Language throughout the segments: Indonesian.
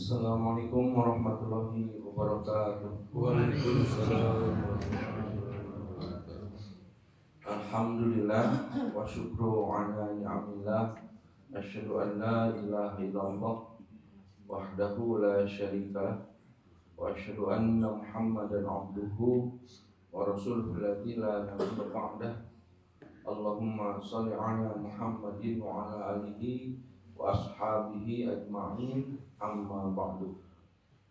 Assalamualaikum warahmatullahi wabarakatuh. Waalaikumsalam. Alhamdulillah wa syukru ala ni'amillah. Asyhadu an la ilaha illallah wahdahu la syarika wa asyhadu anna Muhammadan abduhu wa rasuluhu alladzi la nabiyya ba'dah. Allahumma shalli ala Muhammadin wa ala alihi wa ashabihi ajma'in, amma ba'du.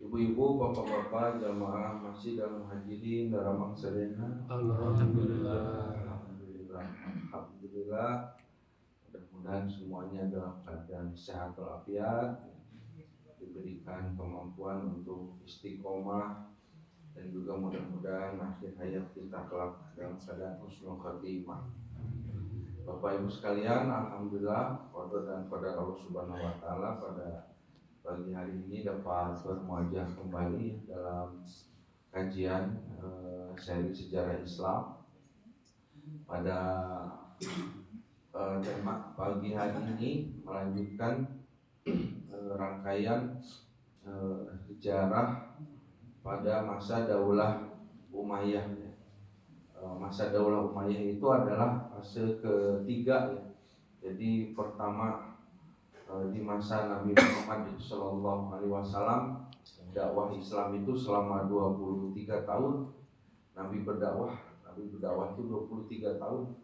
Ibu-ibu, bapak-bapak, jamaah masjid dan muhajirin dalam maksadena. Alhamdulillah. Alhamdulillah. Mudah-mudahan semuanya dalam keadaan sehat walafiat, diberikan kemampuan untuk istiqomah, dan juga mudah-mudahan akhir hayat kita kelak dalam keadaan husnul khatimah. Bapak Ibu sekalian, alhamdulillah qadar dan qadar Allah Subhanahu wa taala pada pagi hari ini dapat bermuajah kembali dalam kajian seri sejarah Islam. Pada tema pagi hari ini melanjutkan rangkaian sejarah pada masa Daulah Umayyah. Masa Daulah Umayyah itu adalah fase ketiga ya. Jadi pertama di masa Nabi Muhammad SAW, dakwah Islam itu selama 23 tahun. Nabi berdakwah itu 23 tahun.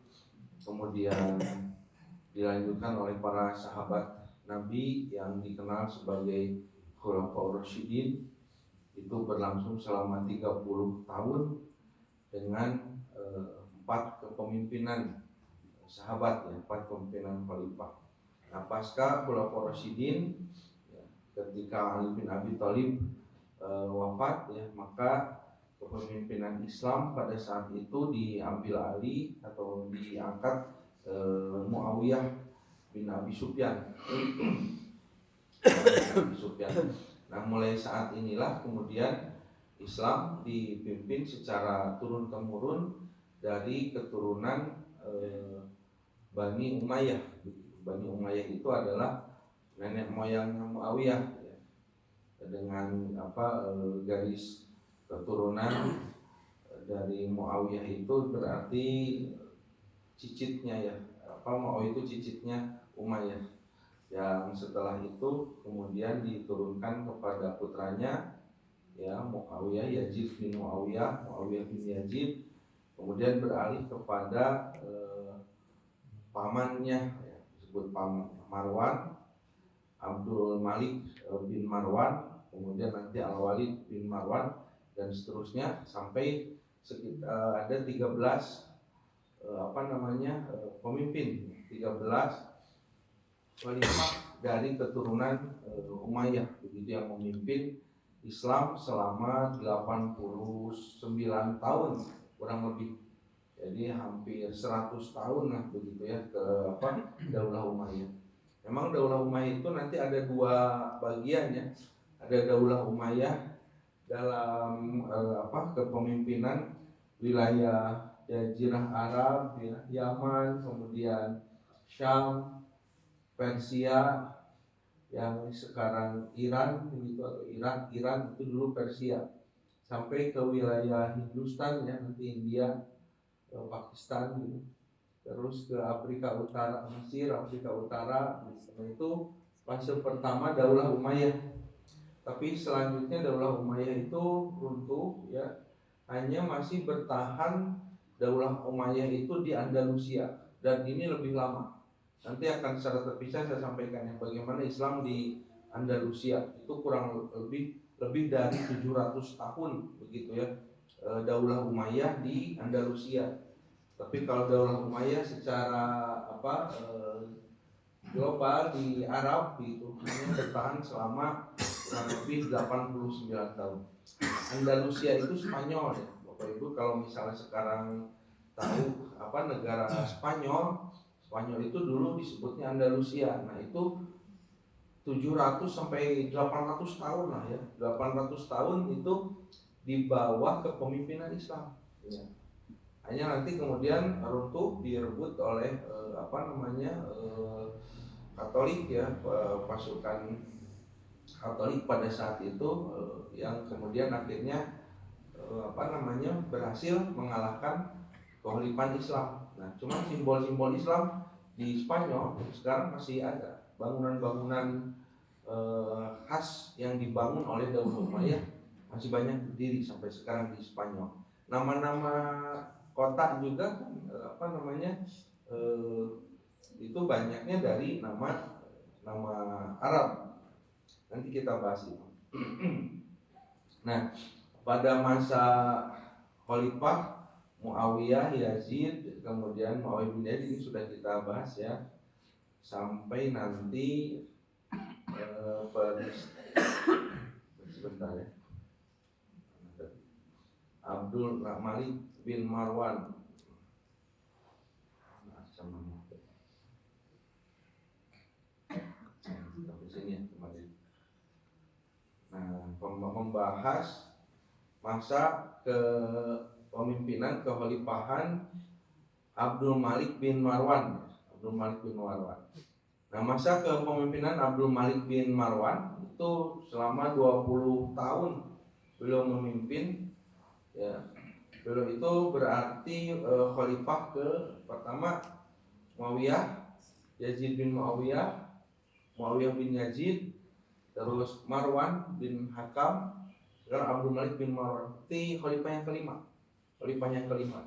Kemudian dilanjutkan oleh para sahabat Nabi yang dikenal sebagai Khulafaur Rasyidin, itu berlangsung selama 30 tahun dengan 4 kepemimpinan sahabat ya, 4 kepemimpinan khalifah. Nah, pasca Khulafaur Rasyidin ya, ketika Ali bin Abi Thalib wafat ya, maka kepemimpinan Islam pada saat itu diambil alih atau diangkat Muawiyah bin Abi Sufyan. Nah, mulai saat inilah kemudian Islam dipimpin secara turun-temurun dari keturunan Bani Umayyah. Bani Umayyah itu adalah nenek moyang Muawiyah ya. Dengan garis keturunan dari Muawiyah itu berarti cicitnya ya. Muawiyah itu cicitnya Umayyah. Yang setelah itu kemudian diturunkan kepada putranya ya, Muawiyah, Yazid bin Muawiyah bin Yazid, kemudian beralih kepada pamannya ya, disebut paman Marwan, Abdul Malik bin Marwan, kemudian nanti Al-Walid bin Marwan, dan seterusnya sampai sekitar ada 13 pemimpin, 13 khalifah dari keturunan Umayyah, begitu, yang memimpin Islam selama 89 tahun kurang lebih. Jadi hampir 100 tahun lah begitu ya ke Daulah Umayyah. Memang Daulah Umayyah itu nanti ada 2 bagian ya. Ada Daulah Umayyah dalam kepemimpinan wilayah Jazirah Arab ya, Yaman, kemudian Syam, Persia yang sekarang Iran begitu, atau Iran itu dulu Persia, sampai ke wilayah Hindustan ya, nanti India, Pakistan gitu. Terus ke Afrika Utara, Mesir, Afrika Utara. Nah, itu fase pertama Daulah Umayyah. Tapi selanjutnya Daulah Umayyah itu runtuh ya. Hanya masih bertahan Daulah Umayyah itu di Andalusia, dan ini lebih lama. Nanti akan secara terpisah saya sampaikan yang bagaimana Islam di Andalusia itu kurang lebih dari 700 tahun begitu ya, Daulah Umayyah di Andalusia. Tapi kalau Daulah Umayyah secara global di Arab itu hanya bertahan selama kurang lebih 89 tahun. Andalusia itu Spanyol ya, Bapak Ibu. Kalau misalnya sekarang tahu negara Spanyol itu dulu disebutnya Andalusia. Nah, itu 700 sampai 800 tahun lah ya. 800 tahun itu di bawah kepemimpinan Islam ya. Hanya nanti kemudian runtuh direbut oleh Katolik ya, pasukan Katolik pada saat itu yang kemudian akhirnya berhasil mengalahkan kekhalifahan Islam. Nah, cuma simbol-simbol Islam di Spanyol sekarang masih ada bangunan-bangunan khas yang dibangun oleh Daulah Umayyah masih banyak berdiri sampai sekarang di Spanyol. Nama-nama kota juga kan itu banyaknya dari nama Arab. Nanti kita bahas itu. Nah, pada masa Khalifah Muawiyah, Yazid, kemudian Muawiyah bin Yazid ini sudah kita bahas ya, sampai nanti sebentar ya, Abdul Malik bin Marwan. Membahas masa kepemimpinan kekhalifahan Abdul Malik bin Marwan. Nah, masa kepemimpinan Abdul Malik bin Marwan itu selama 20 tahun beliau memimpin ya. Beliau itu berarti khalifah ke pertama Muawiyah, Yazid bin Muawiyah, Muawiyah bin Yazid, terus Marwan bin Hakam, sekarang Abdul Malik bin Marwan. Itu khalifah yang kelima.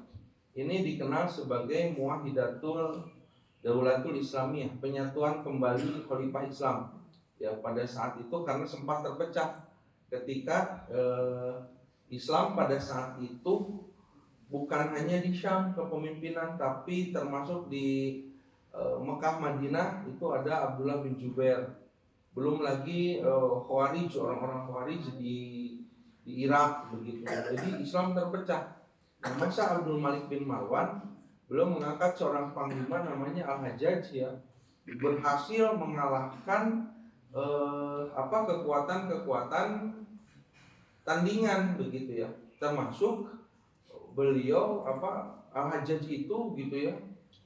Ini dikenal sebagai Muwahidatul Daulatul Islamiyah, penyatuan kembali khalifah Islam. Ya, pada saat itu karena sempat terpecah ketika Islam pada saat itu bukan hanya di Syam kepemimpinan, tapi termasuk di Mekah, Madinah itu ada Abdullah bin Jubair. Belum lagi Khawarij, orang-orang Khawarij di Irak begitu. Jadi Islam terpecah. Nah, masa Abdul Malik bin Marwan belum mengangkat seorang panglima namanya Al-Hajjaj ya, berhasil mengalahkan kekuatan tandingan begitu ya, termasuk beliau Al-Hajjaj itu gitu ya,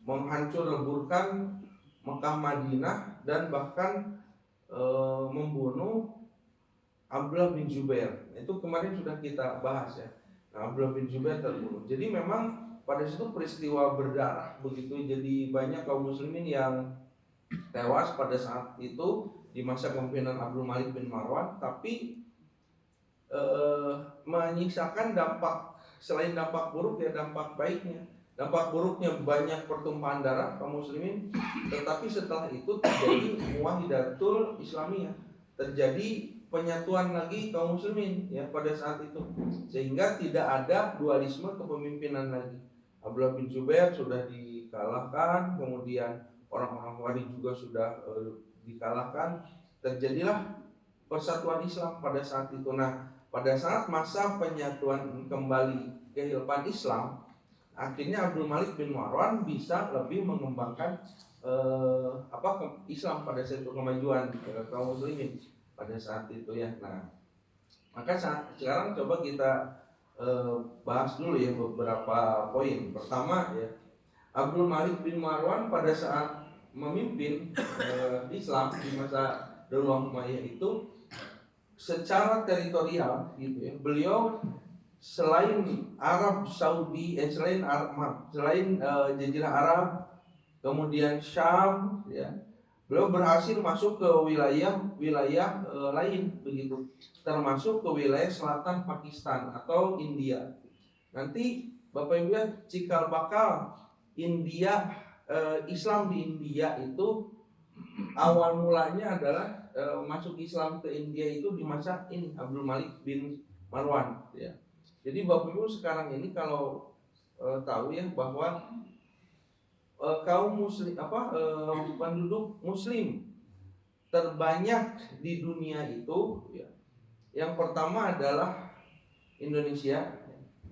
menghancur leburkan Mekah, Madinah, dan bahkan membunuh Abdullah bin Jubair. Itu kemarin sudah kita bahas ya. Nah, Abdullah bin Jubair terbunuh. Jadi memang pada situ peristiwa berdarah begitu. Jadi banyak kaum muslimin yang tewas pada saat itu di masa kepemimpinan Abdul Malik bin Marwan, tapi menyisakan dampak, selain dampak buruk ya dampak baiknya. Dampak buruknya banyak pertumpahan darah kaum muslimin, tetapi setelah itu terjadi Muwahidatul Islamiyah, terjadi penyatuan lagi kaum muslimin ya pada saat itu, sehingga tidak ada dualisme kepemimpinan lagi. Abdullah bin Jubair sudah dikalahkan, kemudian orang-orang Khawarij juga sudah dikalahkan, terjadilah persatuan Islam pada saat itu. Nah, pada saat masa penyatuan kembali kehidupan Islam, akhirnya Abdul Malik bin Marwan bisa lebih mengembangkan Islam pada saat itu, kemajuan kaum muslimin pada saat itu ya. Nah, maka sekarang coba kita bahas dulu ya beberapa poin. Pertama ya, Abdul Malik bin Marwan pada saat memimpin Islam di masa Daulah Umayyah itu secara teritorial gitu ya, beliau selain Arab Saudi, selain Jazirah Arab, kemudian Syam, ya, beliau berhasil masuk ke wilayah lain begitu, termasuk ke wilayah selatan Pakistan atau India. Nanti Bapak Ibu ya, cikal bakal India, Islam di India itu awal mulanya adalah masuk Islam ke India itu di masa ini Abdul Malik bin Marwan, ya. Jadi Bapak Ibu sekarang ini kalau tahu ya bahwa kaum muslim penduduk muslim terbanyak di dunia itu ya, yang pertama adalah Indonesia.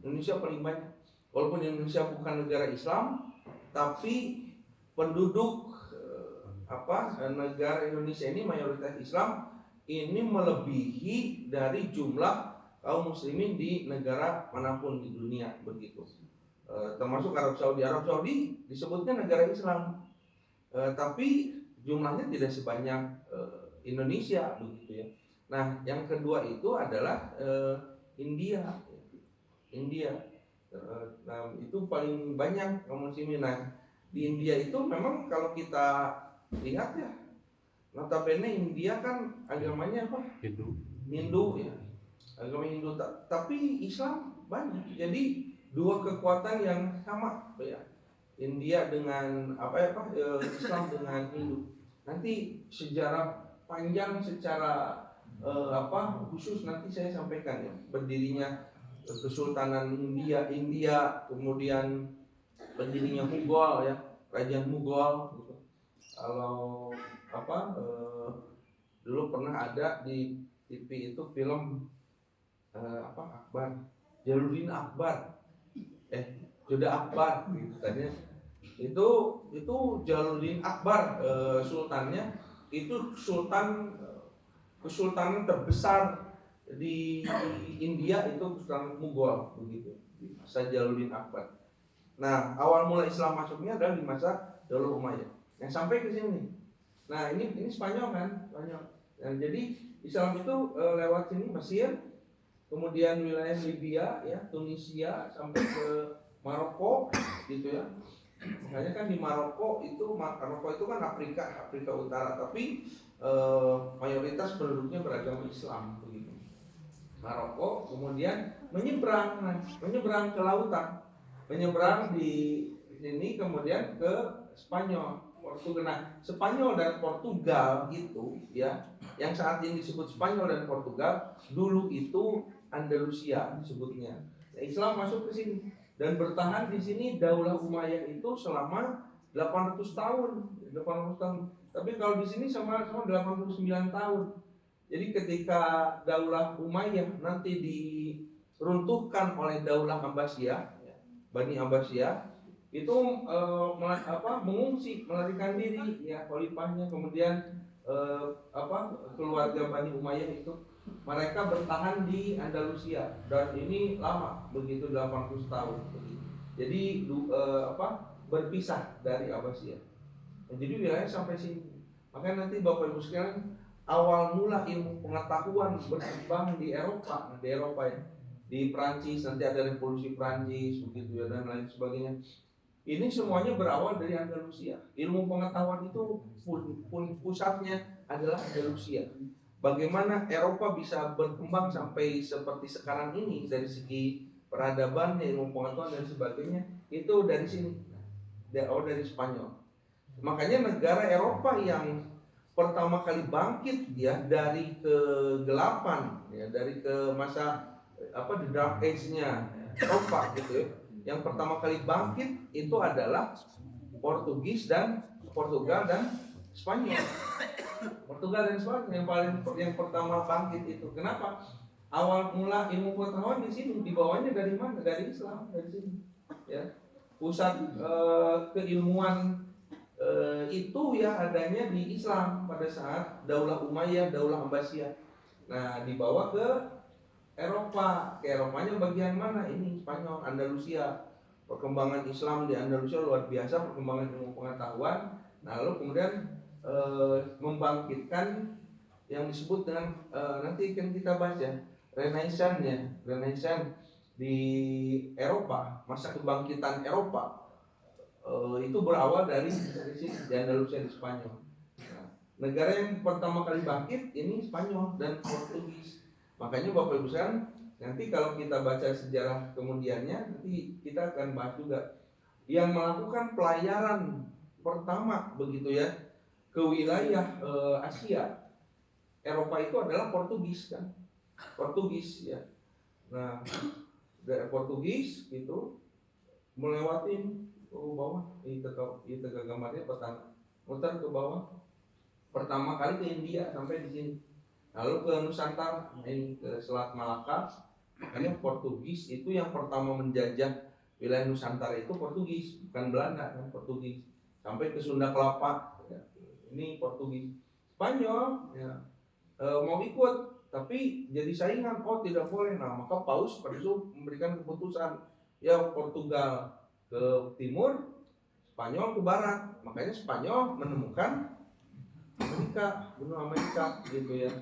Indonesia paling banyak. Walaupun Indonesia bukan negara Islam, tapi penduduk negara Indonesia ini mayoritas Islam, ini melebihi dari jumlah kaum muslimin di negara manapun di dunia begitu, termasuk Arab Saudi. Arab Saudi disebutnya negara Islam, tapi jumlahnya tidak sebanyak Indonesia begitu ya. Nah, yang kedua itu adalah India. India. Nah, itu paling banyak kaum muslimin. Nah, di India itu memang kalau kita lihat ya, notabene India kan agamanya apa? Hindu. Hindu ya. Agama Hindu, tapi Islam banyak. Jadi dua kekuatan yang sama ya. India dengan Islam dengan Hindu. Nanti sejarah panjang secara khusus nanti saya sampaikan ya, berdirinya Kesultanan India, kemudian berdirinya Mughal ya, kerajaan Mughal gitu. Kalau dulu pernah ada di TV itu film Akbar, Jalaluddin Akbar, Joda Akbar gitu tadinya. Itu Jalaluddin Akbar, sultannya itu kesultanan terbesar di India, itu Kesultanan Mughal begitu, di masa Jalaluddin Akbar. Nah, awal mula Islam masuknya adalah di masa Daulah Umayyah. Yang sampai ke sini. Nah, ini Spanyol kan, Spanyol. Nah, jadi Islam itu lewat sini Mesir, kemudian wilayah Libya ya, Tunisia sampai ke Maroko gitu ya. Makanya kan di Maroko itu kan Afrika Utara, tapi mayoritas penduduknya beragama Islam begitu. Maroko kemudian menyeberang ke lautan, menyeberang di sini kemudian ke Spanyol, Portugal. Nah, Spanyol dan Portugal itu ya, yang saat ini disebut Spanyol dan Portugal, dulu itu Andalusia disebutnya. Ya, Islam masuk ke sini dan bertahan di sini Daulah Umayyah itu selama 800 tahun. Tapi kalau di sini sama 89 tahun. Jadi ketika Daulah Umayyah nanti diruntuhkan oleh Daulah Abbasiyah, Bani Abbasiyah, itu mengungsi, melarikan diri ya khalifahnya, kemudian keluarga Bani Umayyah itu mereka bertahan di Andalusia, dan ini lama begitu, 80 tahun begitu. Jadi berpisah dari Abbasiyah. Nah, jadi wilayah sampai sini. Makanya nanti Bapak Ibu sekalian, awal mula ilmu pengetahuan berkembang di Eropa ya. Di Prancis nanti ada revolusi Prancis begitu ya, dan lain sebagainya. Ini semuanya berawal dari Andalusia. Ilmu pengetahuan itu pusatnya adalah Andalusia. Bagaimana Eropa bisa berkembang sampai seperti sekarang ini dari segi peradaban, ilmu pengetahuan dan sebagainya, itu dari sini, dari Spanyol. Makanya negara Eropa yang pertama kali bangkit ya dari kegelapan ya, dari ke masa the dark age-nya Eropa gitu ya. Yang pertama kali bangkit itu adalah Portugal dan Spanyol. Portugal dan Spanyol yang pertama bangkit itu. Kenapa? Awal mula ilmu pengetahuan di sini, dibawanya dari mana? Dari Islam, dari sini. Ya. Pusat keilmuan itu ya adanya di Islam pada saat Daulah Umayyah, Daulah Abbasiyah. Nah, dibawa ke Eropa. Ke Eropanya bagian mana? Ini Spanyol, Andalusia. Perkembangan Islam di Andalusia luar biasa, perkembangan ilmu pengetahuan. Nah, lalu kemudian membangkitkan yang disebut dengan nanti akan kita bahas ya, Renaissance di Eropa, masa kebangkitan Eropa. Itu berawal dari sini, di Andalusia, di Spanyol. Nah, negara yang pertama kali bangkit ini Spanyol dan Portugis. Makanya Bapak Ibu sekalian, nanti kalau kita baca sejarah kemudiannya, nanti kita akan bahas juga yang melakukan pelayaran pertama begitu ya ke wilayah Asia Eropa itu adalah Portugis kan, Portugis ya. Nah, dari Portugis itu melewati bawah, ini tegak gambarnya pertama, muter ke bawah, pertama kali ke India sampai di sini, lalu ke Nusantara, ini ke Selat Malaka. Makanya Portugis itu yang pertama menjajah wilayah Nusantara itu Portugis, bukan Belanda kan, Portugis, sampai ke Sunda Kelapa ya. Ini Portugis. Spanyol ya mau ikut tapi jadi saingan, tidak boleh. Nah, maka Paus pada itu memberikan keputusan ya, Portugal ke timur, Spanyol ke barat. Makanya Spanyol menemukan benua Amerika gitu ya.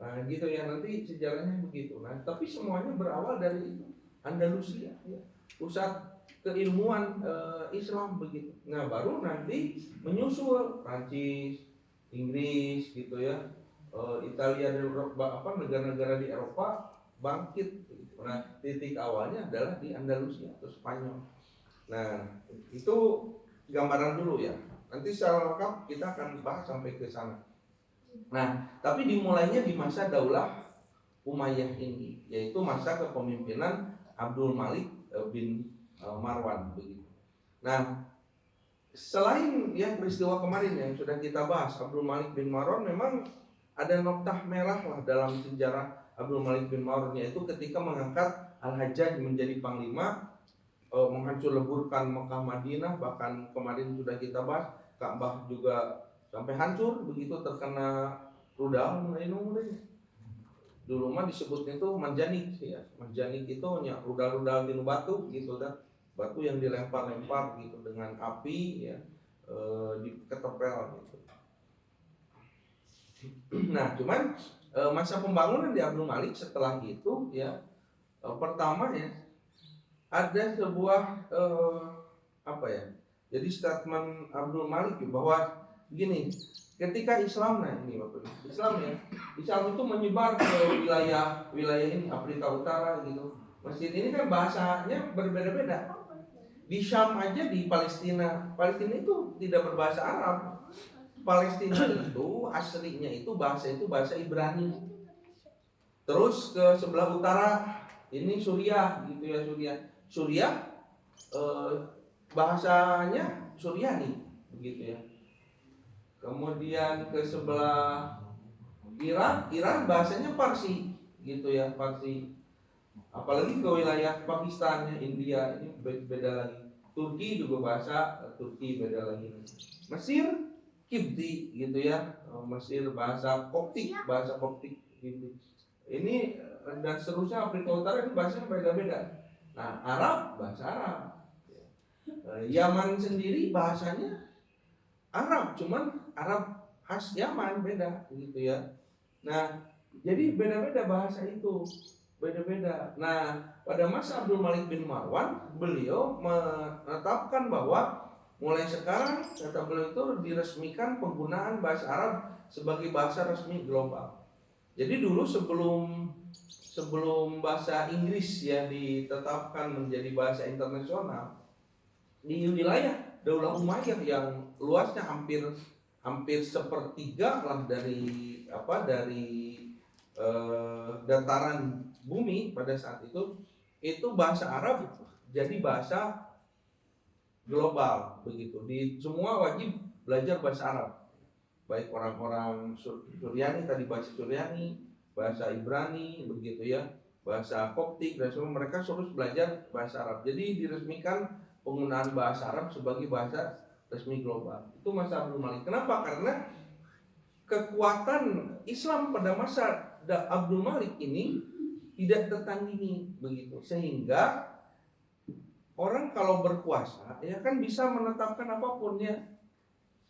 Nah, gitu ya, nanti sejarahnya begitu. Nah, tapi semuanya berawal dari itu, Andalusia, ya, pusat keilmuan Islam begitu. Nah, baru nanti menyusul Prancis, Inggris, gitu ya, Italia dan Eropa, negara-negara di Eropa bangkit. Begitu. Nah, titik awalnya adalah di Andalusia atau Spanyol. Nah, itu gambaran dulu ya. Nanti secara lengkap kita akan bahas sampai ke sana. Nah, tapi dimulainya di masa Daulah Umayyah ini, yaitu masa kepemimpinan Abdul Malik bin Marwan begitu. Nah, selain yang peristiwa kemarin yang sudah kita bahas, Abdul Malik bin Marwan memang ada noktah merah lah dalam sejarah Abdul Malik bin Marwan, yaitu ketika mengangkat Al-Hajjaj menjadi panglima, menghancur leburkan Mekah Madinah, bahkan kemarin sudah kita bahas Ka'bah juga sampai hancur begitu, terkena rudal mulai. Dulu mah disebutnya itu manjanik ya. Manjanik itu rudal-rudal di batu gitu kan. Batu yang dilempar-lempar gitu dengan api ya, ketepel gitu. Nah, cuman masa pembangunan di Abdul Malik setelah itu ya, pertama ya ada sebuah jadi statement Abdul Malik bahwa begini, ketika Islam, nah ini Bapak Islam ya, Islam itu menyebar ke wilayah ini Afrika Utara gitu. Masjid ini kan bahasanya berbeda-beda. Di Syam aja, di Palestina itu tidak berbahasa Arab. Palestina itu aslinya itu bahasa Ibrani. Terus ke sebelah utara ini Suriah gitu ya, Suriah bahasanya Suryani begitu ya. Kemudian ke sebelah Iran bahasanya Parsi gitu ya, Parsi. Apalagi ke wilayah Pakistan, India ini beda lagi. Turki juga bahasa Turki beda lagi. Mesir Kipti gitu ya, Mesir bahasa Koptik gitu. Ini dan seterusnya, Afrika Utara itu bahasanya beda-beda. Nah, Arab bahasa Arab. Yaman sendiri bahasanya Arab, cuman Arab khas Yaman beda gitu ya. Nah, jadi beda-beda bahasa itu, beda-beda. Nah, pada masa Abdul Malik bin Marwan, beliau menetapkan bahwa mulai sekarang, kata beliau, itu diresmikan penggunaan bahasa Arab sebagai bahasa resmi global. Jadi dulu sebelum bahasa Inggris ya ditetapkan menjadi bahasa internasional, di wilayah Daulah Umayyah yang luasnya hampir sepertiga lah dari dataran bumi pada saat itu bahasa Arab jadi bahasa global begitu. Di semua wajib belajar bahasa Arab. Baik orang-orang Suryani tadi bahasa Suryani, bahasa Ibrani begitu ya, bahasa Koptik dan semua, mereka harus belajar bahasa Arab. Jadi diresmikan penggunaan bahasa Arab sebagai bahasa resmi global. Itu masa Abdul Malik. Kenapa? Karena kekuatan Islam pada masa Abdul Malik ini tidak tertandingi begitu, sehingga orang kalau berkuasa ya kan bisa menetapkan apapun ya.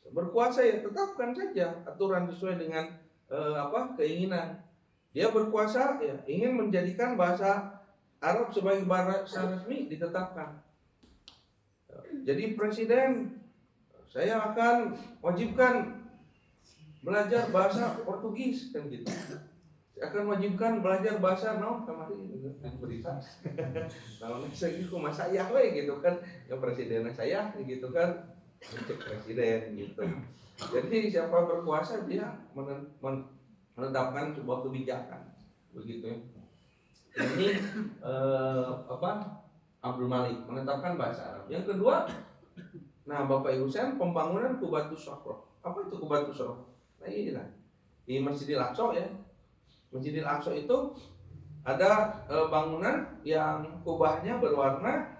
Berkuasa ya tetapkan saja aturan sesuai dengan keinginan. Dia berkuasa ya ingin menjadikan bahasa Arab sebagai bahasa resmi, ditetapkan. Jadi presiden, saya akan wajibkan belajar bahasa Portugis kan gitu. Saya akan wajibkan belajar bahasa kemarin berita. Kalau saya gitu masa ya gitu kan, ya presiden saya gitu kan, untuk presiden gitu. Jadi siapa berkuasa dia menetapkan sebuah kebijakan begitu ya. Ini Abdul Malik menetapkan bahasa Arab. Yang kedua, nah Bapak Ibu sekalian, pembangunan Qubatus Sokro. Apa itu Qubatus Sokro? Nah ini lah di Masjidil Aqsa ya. Masjidil Aqsa itu ada bangunan yang kubahnya berwarna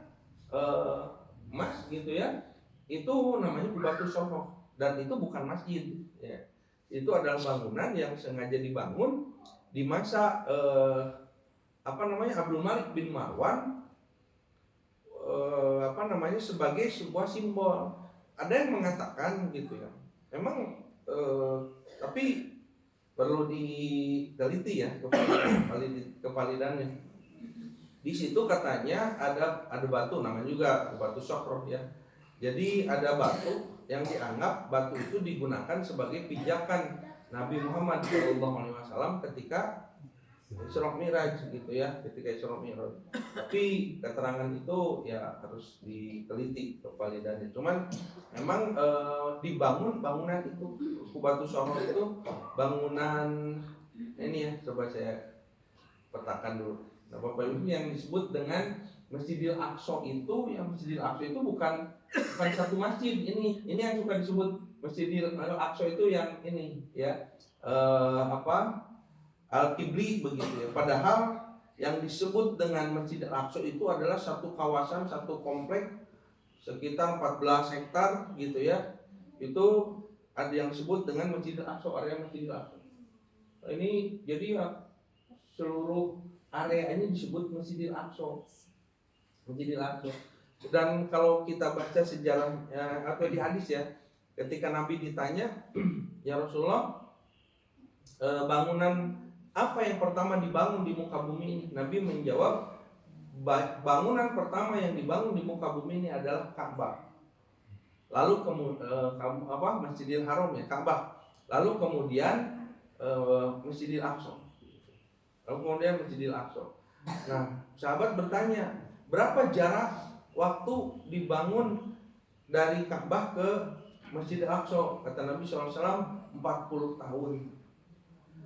emas gitu ya. Itu namanya Qubatus Sokro, dan itu bukan masjid ya. Itu adalah bangunan yang sengaja dibangun di masa Abdul Malik bin Marwan, sebagai sebuah simbol. Ada yang mengatakan gitu ya, memang tapi perlu diteliti ya kevalidannya. Di situ katanya ada batu, namanya juga batu Sokroh ya. Jadi ada batu yang dianggap batu itu digunakan sebagai pijakan Nabi Muhammad SAW ketika Isra Mi'raj gitu ya, ketika Isra Mi'raj. Tapi keterangan itu ya harus diteliti kevalidannya. Cuman memang dibangun bangunan itu, Batu Sokroh itu bangunan ini ya, coba saya petakan dulu. Nah, Bapak Ibu, yang disebut dengan Masjidil Aqsa itu, yang Masjidil Aqsa itu bukan satu masjid. Ini yang suka disebut Masjidil Aqsa itu yang ini ya, Al-Qibli begitu ya. Padahal yang disebut dengan Masjidil Aqsa itu adalah satu kawasan, satu komplek sekitar 14 hektar gitu ya. Itu ada yang disebut dengan Masjidil Aqsa, area Masjidil Aqsa. Nah, ini jadi ya, seluruh area ini disebut Masjidil Aqsa. Masjidil Aqsa. Dan kalau kita baca sejarahnya atau di hadis ya, ketika Nabi ditanya, ya Rasulullah, bangunan apa yang pertama dibangun di muka bumi ini? Nabi menjawab, bangunan pertama yang dibangun di muka bumi ini adalah Ka'bah. Lalu Masjidil Haram ya, Ka'bah. Lalu kemudian Masjidil Aqsa. Lalu kemudian Masjidil Aqsa. Nah, sahabat bertanya, berapa jarak waktu dibangun dari Ka'bah ke Masjidil Aqsa? Kata Nabi SAW, 40 tahun.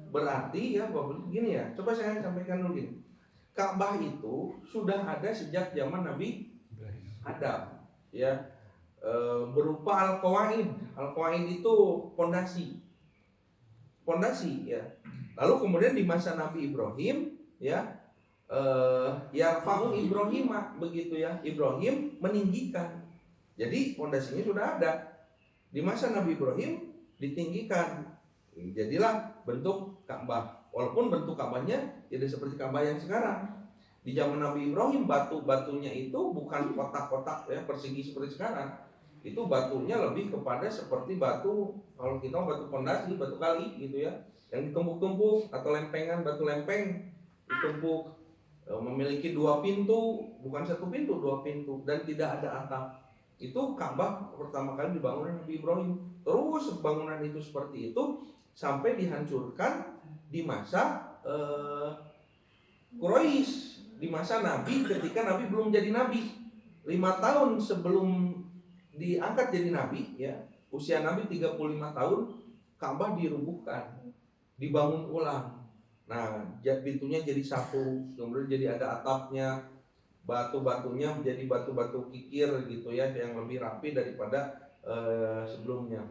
Berarti ya, begini ya, coba saya sampaikan dulu gini. Ka'bah itu sudah ada sejak zaman Nabi Adam ya, berupa al-qawaid. Al-qawaid itu pondasi ya. Lalu kemudian di masa Nabi Ibrahim ya, yarfa'u Ibrahim begitu ya, Ibrahim meninggikan. Jadi pondasinya sudah ada. Di masa Nabi Ibrahim ditinggikan. Jadilah bentuk Ka'bah. Walaupun bentuk Ka'bahnya tidak seperti Ka'bah yang sekarang. Di zaman Nabi Ibrahim batunya itu bukan kotak-kotak ya, persegi seperti sekarang. Itu batunya lebih kepada seperti batu, kalau kita batu pondasi, batu kali gitu ya, yang ditumpuk-tumpuk atau lempengan, batu lempeng ditumpuk, memiliki 2 pintu, bukan 1 pintu, 2 pintu, dan tidak ada atap. Itu Ka'bah pertama kali dibangun oleh Nabi Ibrahim. Terus bangunan itu seperti itu sampai dihancurkan di masa Quraisy, di masa Nabi, ketika Nabi belum jadi Nabi. 5 tahun sebelum diangkat jadi Nabi ya, usia Nabi 35 tahun, Ka'bah dirubuhkan, dibangun ulang. Nah, pintunya jadi 1, kemudian jadi ada atapnya, batu-batunya menjadi batu-batu kikir gitu ya, yang lebih rapi daripada sebelumnya.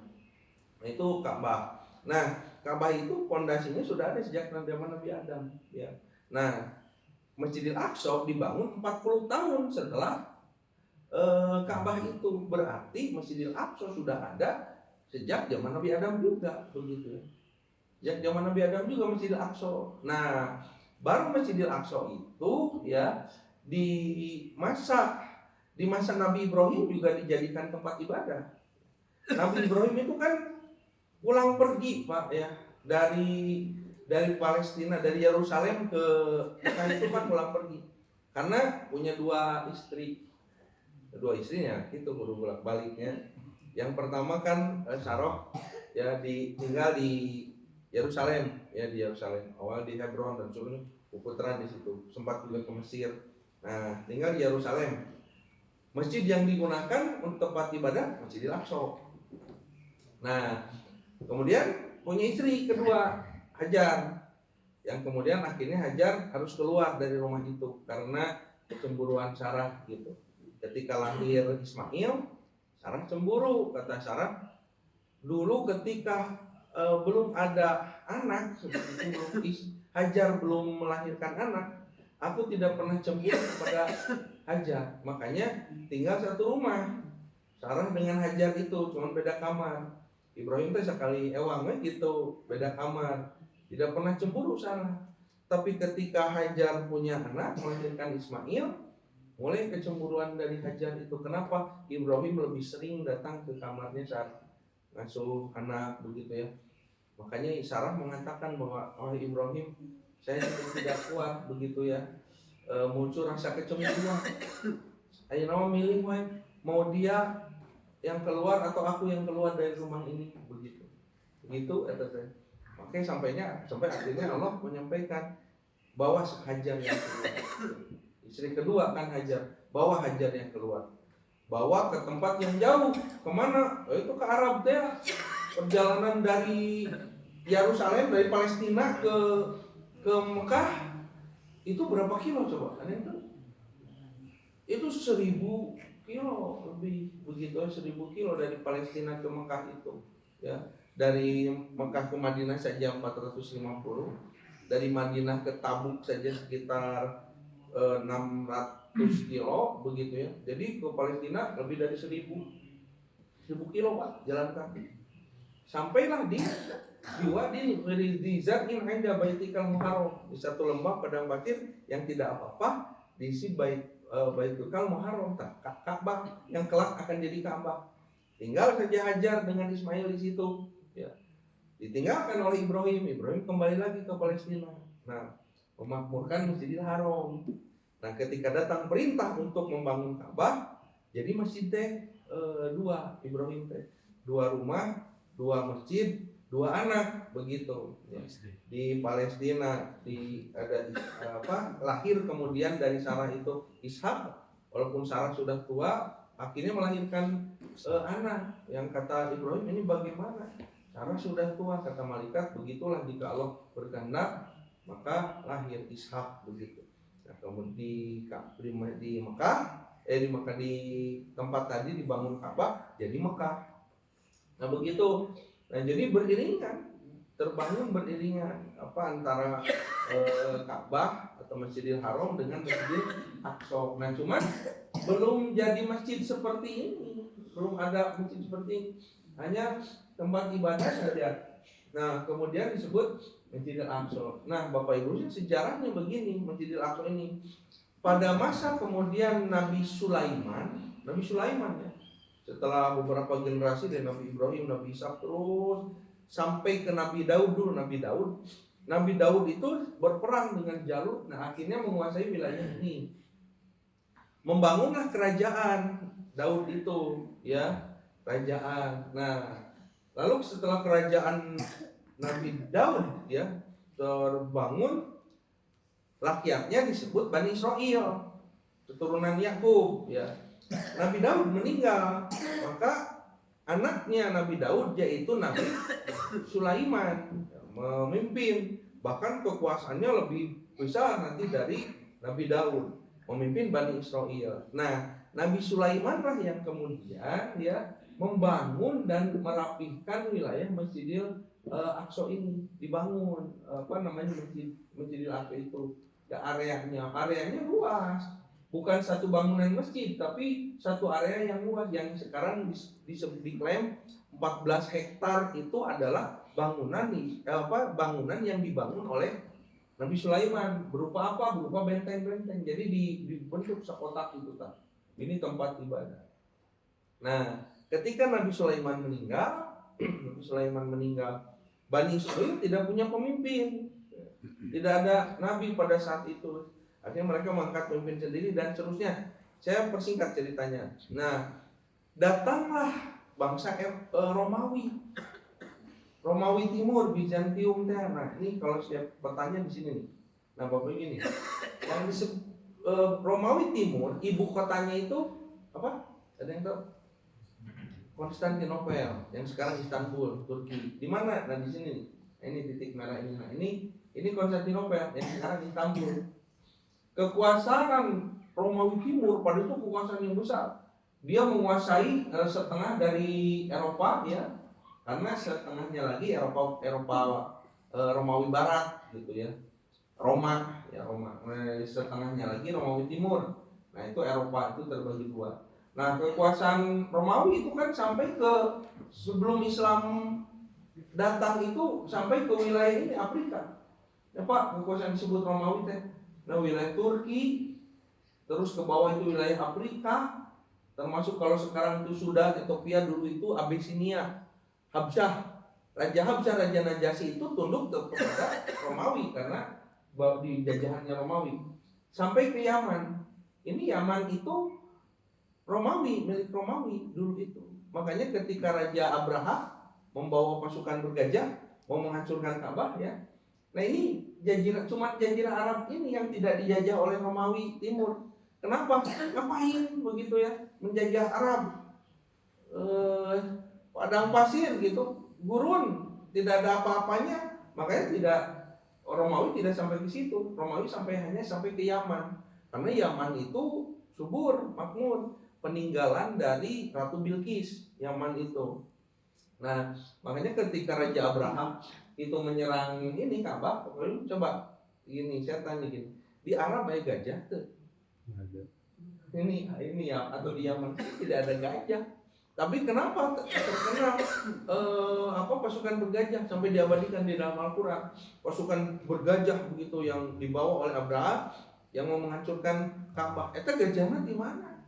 Nah, itu Ka'bah. Nah, Ka'bah itu pondasinya sudah ada sejak zaman Nabi Adam ya. Nah, Masjidil Aqsa dibangun 40 tahun setelah Ka'bah itu. Berarti Masjidil Aqsa sudah ada sejak zaman Nabi Adam juga begitu ya. Sejak zaman Nabi Adam juga Masjidil Aqsa. Nah, baru Masjidil Aqsa itu ya di masa Nabi Ibrahim juga dijadikan tempat ibadah. Nabi Ibrahim itu kan pulang pergi Pak ya, dari Palestina, dari Yerusalem ke Mekah itu kan pulang pergi, karena punya 2 istrinya itu baru bolak baliknya. Yang pertama kan Sarah ya tinggal di Yerusalem ya, di Yerusalem, awal di Hebron dan seluruhnya putra di situ, sempat juga ke Mesir. Nah, tinggal di Yerusalem. Masjid yang digunakan untuk tempat ibadah Masjidil Aqsa. Nah, kemudian punya istri kedua, Hajar, yang kemudian akhirnya Hajar harus keluar dari rumah itu karena kecemburuan Sarah gitu. Ketika lahir Ismail, Sarah cemburu. Kata Sarah, dulu ketika belum ada anak, Hajar belum melahirkan anak, aku tidak pernah cemburu kepada Hajar. Makanya tinggal satu rumah, Sarah dengan Hajar itu, cuma beda kamar. Ibrahim teh sekali ewang gitu, beda kamar. Tidak pernah cemburu Sarah. Tapi ketika Hajar punya anak, melahirkan Ismail, mulai kecemburuan dari Hajar itu. Kenapa? Ibrahim lebih sering datang ke kamarnya saat ngasuh anak begitu ya. Makanya Sarah mengatakan bahwa wahai Ibrahim, saya sudah tidak kuat begitu ya, muncul rasa kecemburuan. Ayo nama milih mau dia yang keluar atau aku yang keluar dari rumah ini begitu. Begitu kata saya. Oke, sampai akhirnya Allah menyampaikan bawa Hajar yang keluar. Istri kedua kan Hajar, bawa Hajar yang keluar. Bawa ke tempat yang jauh. Kemana? Itu ke Arab deh. Perjalanan dari Yerusalem, dari Palestina ke Mekah itu berapa kilo coba? Ada yang tahu? Itu 1000 kilo lebih begitu, 1000 kilo dari Palestina ke Mekah itu. Ya, dari Mekah ke Madinah saja 450, dari Madinah ke Tabuk saja sekitar 600 kilo begitu ya. Jadi ke Palestina lebih dari 1000 kilo Pak, jalan kaki. Sampailah di Wadin di Zatin Inda Baitikal Muharram, di satu lembah padang pasir yang tidak apa-apa, diisi Baitikal Muharram, Ka'bah yang kelak akan jadi Ka'bah. Tinggal saja Hajar dengan Ismail di situ, ya. Ditinggalkan oleh Ibrahim kembali lagi ke Palestina. Nah, memakmurkan Masjidil Haram. Nah, ketika datang perintah untuk membangun Ka'bah, jadi masjid dua, Ibrahim 2 rumah, 2 masjid, 2 anak begitu ya. Di Palestina lahir kemudian dari Sarah itu Ishak, walaupun Sarah sudah tua akhirnya melahirkan anak yang kata Ibrahim, ini bagaimana, Sarah sudah tua, kata malaikat, begitulah jika Allah berkehendak maka lahir Ishak begitu. Nah, kemudian di Mekah di tempat tadi dibangun Ka'bah jadi Mekah. Nah begitu. Nah jadi terbangun beriringan antara Ka'bah atau Masjidil Haram dengan Masjidil Aqsa. Nah cuman belum jadi masjid seperti ini, belum ada masjid seperti ini, hanya tempat ibadah saja. Nah kemudian disebut Masjidil Aqsa. Nah Bapak Ibu, sejarahnya begini, Masjidil Aqsa ini pada masa kemudian Nabi Sulaiman ya, setelah beberapa generasi dari Nabi Ibrahim, Nabi Ishak, terus sampai ke Nabi Daud dulu. Nabi Daud itu berperang dengan Jalut. Nah akhirnya menguasai wilayah ini. Membangunlah kerajaan Daud itu ya, kerajaan. Nah lalu setelah kerajaan Nabi Daud ya terbangun, rakyatnya disebut Bani Israel, keturunan Yakub ya. Nabi Daud meninggal, maka anaknya Nabi Daud yaitu Nabi Sulaiman memimpin, bahkan kekuasaannya lebih besar nanti dari Nabi Daud, memimpin Bani Israel. Nah, Nabi Sulaiman lah yang kemudian ya membangun dan merapihkan wilayah Masjidil Aqsa ini, dibangun Masjidil Aqsa itu. Ya, areanya luas. Bukan satu bangunan masjid, tapi satu area yang luas, yang sekarang diklaim 14 hektar itu adalah bangunan yang dibangun oleh Nabi Sulaiman. Berupa apa? Berupa benteng-benteng. Jadi dibentuk sekotak itu tak. Ini tempat ibadah. Nah, ketika Nabi Sulaiman meninggal, Bani Israil tidak punya pemimpin. Tidak ada nabi pada saat itu. Akhirnya mereka mengangkat pemimpin sendiri dan seterusnya. Saya persingkat ceritanya. Nah, datanglah bangsa Romawi Timur, Bizantium. Nah, ini kalau saya bertanya di sini nih. Nah, Bapak gini. Yang disebut Romawi Timur, ibu kotanya itu apa? Ada yang tahu? Konstantinopel, yang sekarang Istanbul, Turki. Di mana? Nah, di sini nih. Ini titik merah ini. Nah, ini Konstantinopel, yang sekarang Istanbul. Kekuasaan Romawi Timur pada itu kekuasaan yang besar. Dia menguasai setengah dari Eropa ya, karena setengahnya lagi Eropa Romawi Barat gitu ya. Roma. Setengahnya lagi Romawi Timur. Nah, itu Eropa itu terbagi 2. Nah, kekuasaan Romawi itu kan sampai ke sebelum Islam datang itu sampai ke wilayah ini Afrika. Ya Pak, kekuasaan disebut Romawi teh. Nah, wilayah Turki, terus ke bawah itu wilayah Afrika, termasuk kalau sekarang itu Sudan, Ethiopia, dulu itu Abyssinia, Habsyah. Raja Habsah, Raja Najasyi itu tunduk kepada Romawi karena di jajahannya Romawi. Sampai ke Yaman. Ini Yaman itu Romawi, milik Romawi dulu itu. Makanya ketika Raja Abraha membawa pasukan bergajah mau menghancurkan Ka'bah ya. Nah ini cuma jazirah Arab ini yang tidak dijajah oleh Romawi Timur. Kenapa? Ngapain begitu ya menjajah Arab? Padang pasir gitu, gurun, tidak ada apa-apanya. Makanya tidak Romawi tidak sampai ke situ. Romawi hanya sampai ke Yaman. Karena Yaman itu subur, makmur, peninggalan dari Ratu Bilqis, Yaman itu. Nah, makanya ketika Raja Abraham itu menyerang ini Ka'bah, coba ini saya tanya gini, di Arab ada gajah tuh? Ini ya atau di Yaman tidak ada gajah. Tapi kenapa terkenal pasukan bergajah sampai diabadikan di dalam Al-Quran? Pasukan bergajah begitu yang dibawa oleh Abraham yang mau menghancurkan Ka'bah. Itu gajahnya di mana?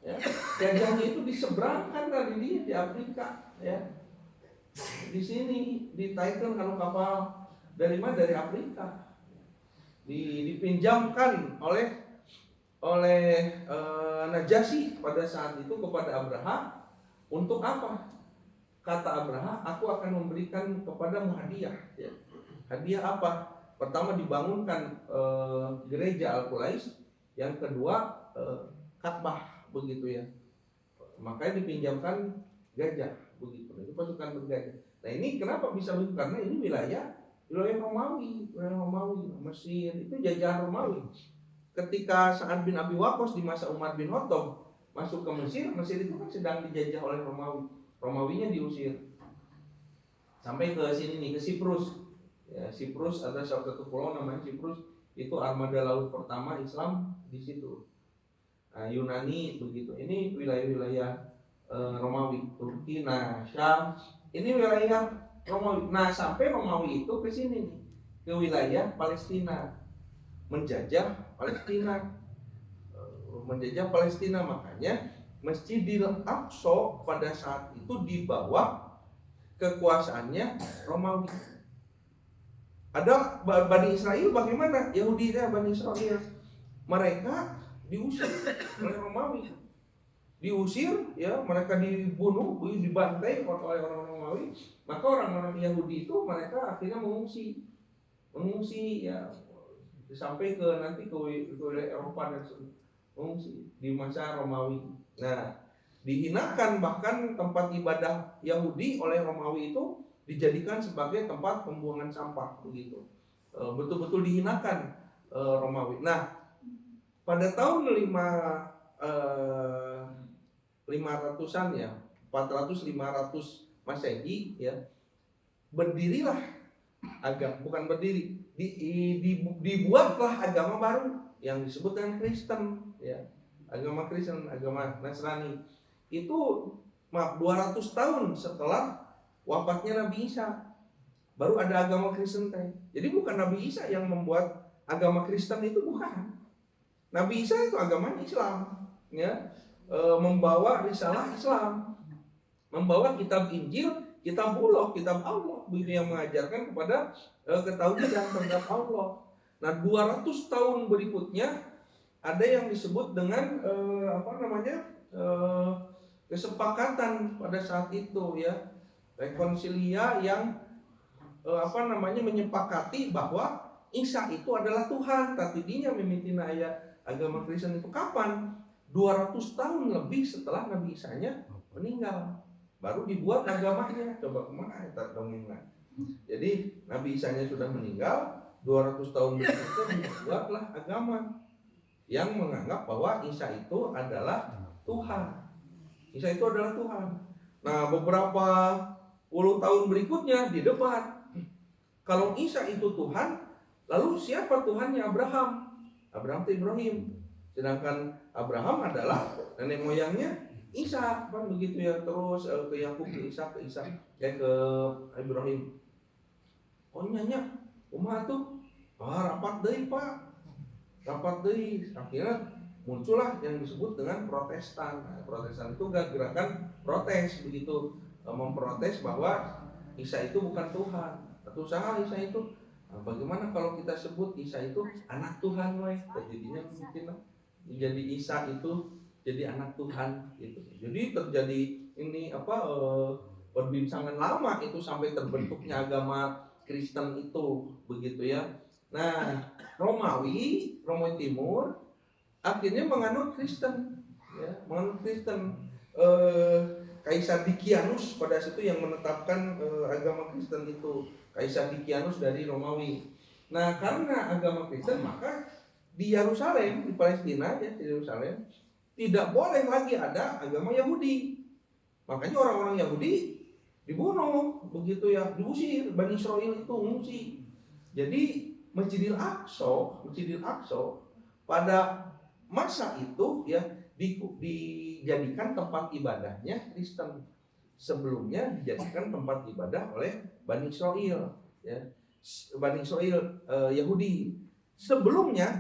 Ya, gajahnya itu diseberangkan dari dia di Afrika, ya. Di sini ditaikkan kalau kapal dari mana? Dari Afrika. Dipinjamkan oleh Najasyi pada saat itu kepada Abraha. Untuk apa? Kata Abraha, aku akan memberikan kepadamu hadiah. Ya. Hadiah apa? Pertama dibangunkan gereja Al-Qulais, yang kedua Ka'bah begitu ya. Makanya dipinjamkan gajah begitu. Itu pasukan bergajah. Nah ini kenapa bisa begitu? Karena ini wilayah Romawi, Mesir itu jajahan Romawi. Ketika Sa'ad bin Abi Waqqas di masa Umar bin Khattab masuk ke Mesir itu kan sedang dijajah oleh Romawi. Romawinya diusir sampai ke sini nih, ke Siprus. Ya, Siprus ada salah satu pulau namanya Siprus, itu armada laut pertama Islam di situ. Nah, Yunani begitu. Ini wilayah-wilayah Romawi, Turki, Syam. Ini wilayah Romawi. Nah, sampai Romawi itu ke sini nih, ke wilayah Palestina. Menjajah Palestina, makanya Masjidil Aqsa pada saat itu di bawah kekuasaannya Romawi. Ada Bani Israel bagaimana? Yahudi Bani Israel. Mereka diusir oleh Romawi. Diusir ya, mereka dibunuh, dibantai oleh orang Romawi. Maka orang-orang Yahudi itu mereka akhirnya mengungsi ya sampai ke nanti ke wilayah Eropa dan mengungsi di masa Romawi. Nah, dihinakan, bahkan tempat ibadah Yahudi oleh Romawi itu dijadikan sebagai tempat pembuangan sampah begitu. Betul-betul dihinakan Romawi. Nah, pada tahun 500-an ya, 400-500 Masehi ya, berdirilah dibuatlah agama baru yang disebut dengan Kristen ya. Agama Kristen, agama Nasrani. Itu 200 tahun setelah wafatnya Nabi Isa baru ada agama Kristen teh. Jadi bukan Nabi Isa yang membuat agama Kristen, itu bukan. Nabi Isa itu agama Islam ya, membawa risalah Islam, membawa kitab Injil, kitab Allah begitu, yang mengajarkan kepada ketauhidan terhadap Allah. Nah, 200 tahun berikutnya ada yang disebut dengan kesepakatan pada saat itu ya, rekonsilia yang menyepakati bahwa Isa itu adalah Tuhan. Tadinya memimpin agama Kristen itu kapan? 200 tahun lebih setelah Nabi Isa-nya meninggal, baru dibuat agamanya. Coba kemana ya dongengnya. Jadi Nabi Isa-nya sudah meninggal, 200 tahun berikutnya dibuatlah agama yang menganggap bahwa Isa itu adalah Tuhan. Isa itu adalah Tuhan. Nah, beberapa puluh tahun berikutnya didebat. Kalau Isa itu Tuhan, lalu siapa Tuhannya Abraham? Abraham itu Ibrahim. Sedangkan Abraham adalah nenek moyangnya Isa, kan begitu ya. Terus ke Yakub, ke Ishak, ke Ibrahim. Oh nyanya, kumaha tuh? Rapat deui Pak. Rapat deui. Akhirnya muncullah yang disebut dengan Protestan. Nah, Protestan itu gerakan protes begitu, memprotes bahwa Isa itu bukan Tuhan. Atau usaha Isa itu, bagaimana kalau kita sebut Isa itu anak Tuhan, jadinya mungkin jadi Isa itu jadi anak Tuhan gitu. Jadi terjadi ini perbincangan lama itu sampai terbentuknya agama Kristen itu begitu ya. Nah, Romawi Timur akhirnya menganut Kristen, ya, menganut Kristen. Kaisar Dikianus pada situ yang menetapkan agama Kristen itu, Kaisar Dikianus dari Romawi. Nah, karena agama Kristen maka di Yerusalem, di Palestina ya, di Yerusalem tidak boleh lagi ada agama Yahudi. Makanya orang-orang Yahudi dibunuh begitu ya, diusir. Bani Israel itu mengungsi. Jadi Masjidil Aqsa pada masa itu ya dijadikan tempat ibadahnya Kristen. Sebelumnya dijadikan tempat ibadah oleh Bani Israel ya. Bani Israel Yahudi. Sebelumnya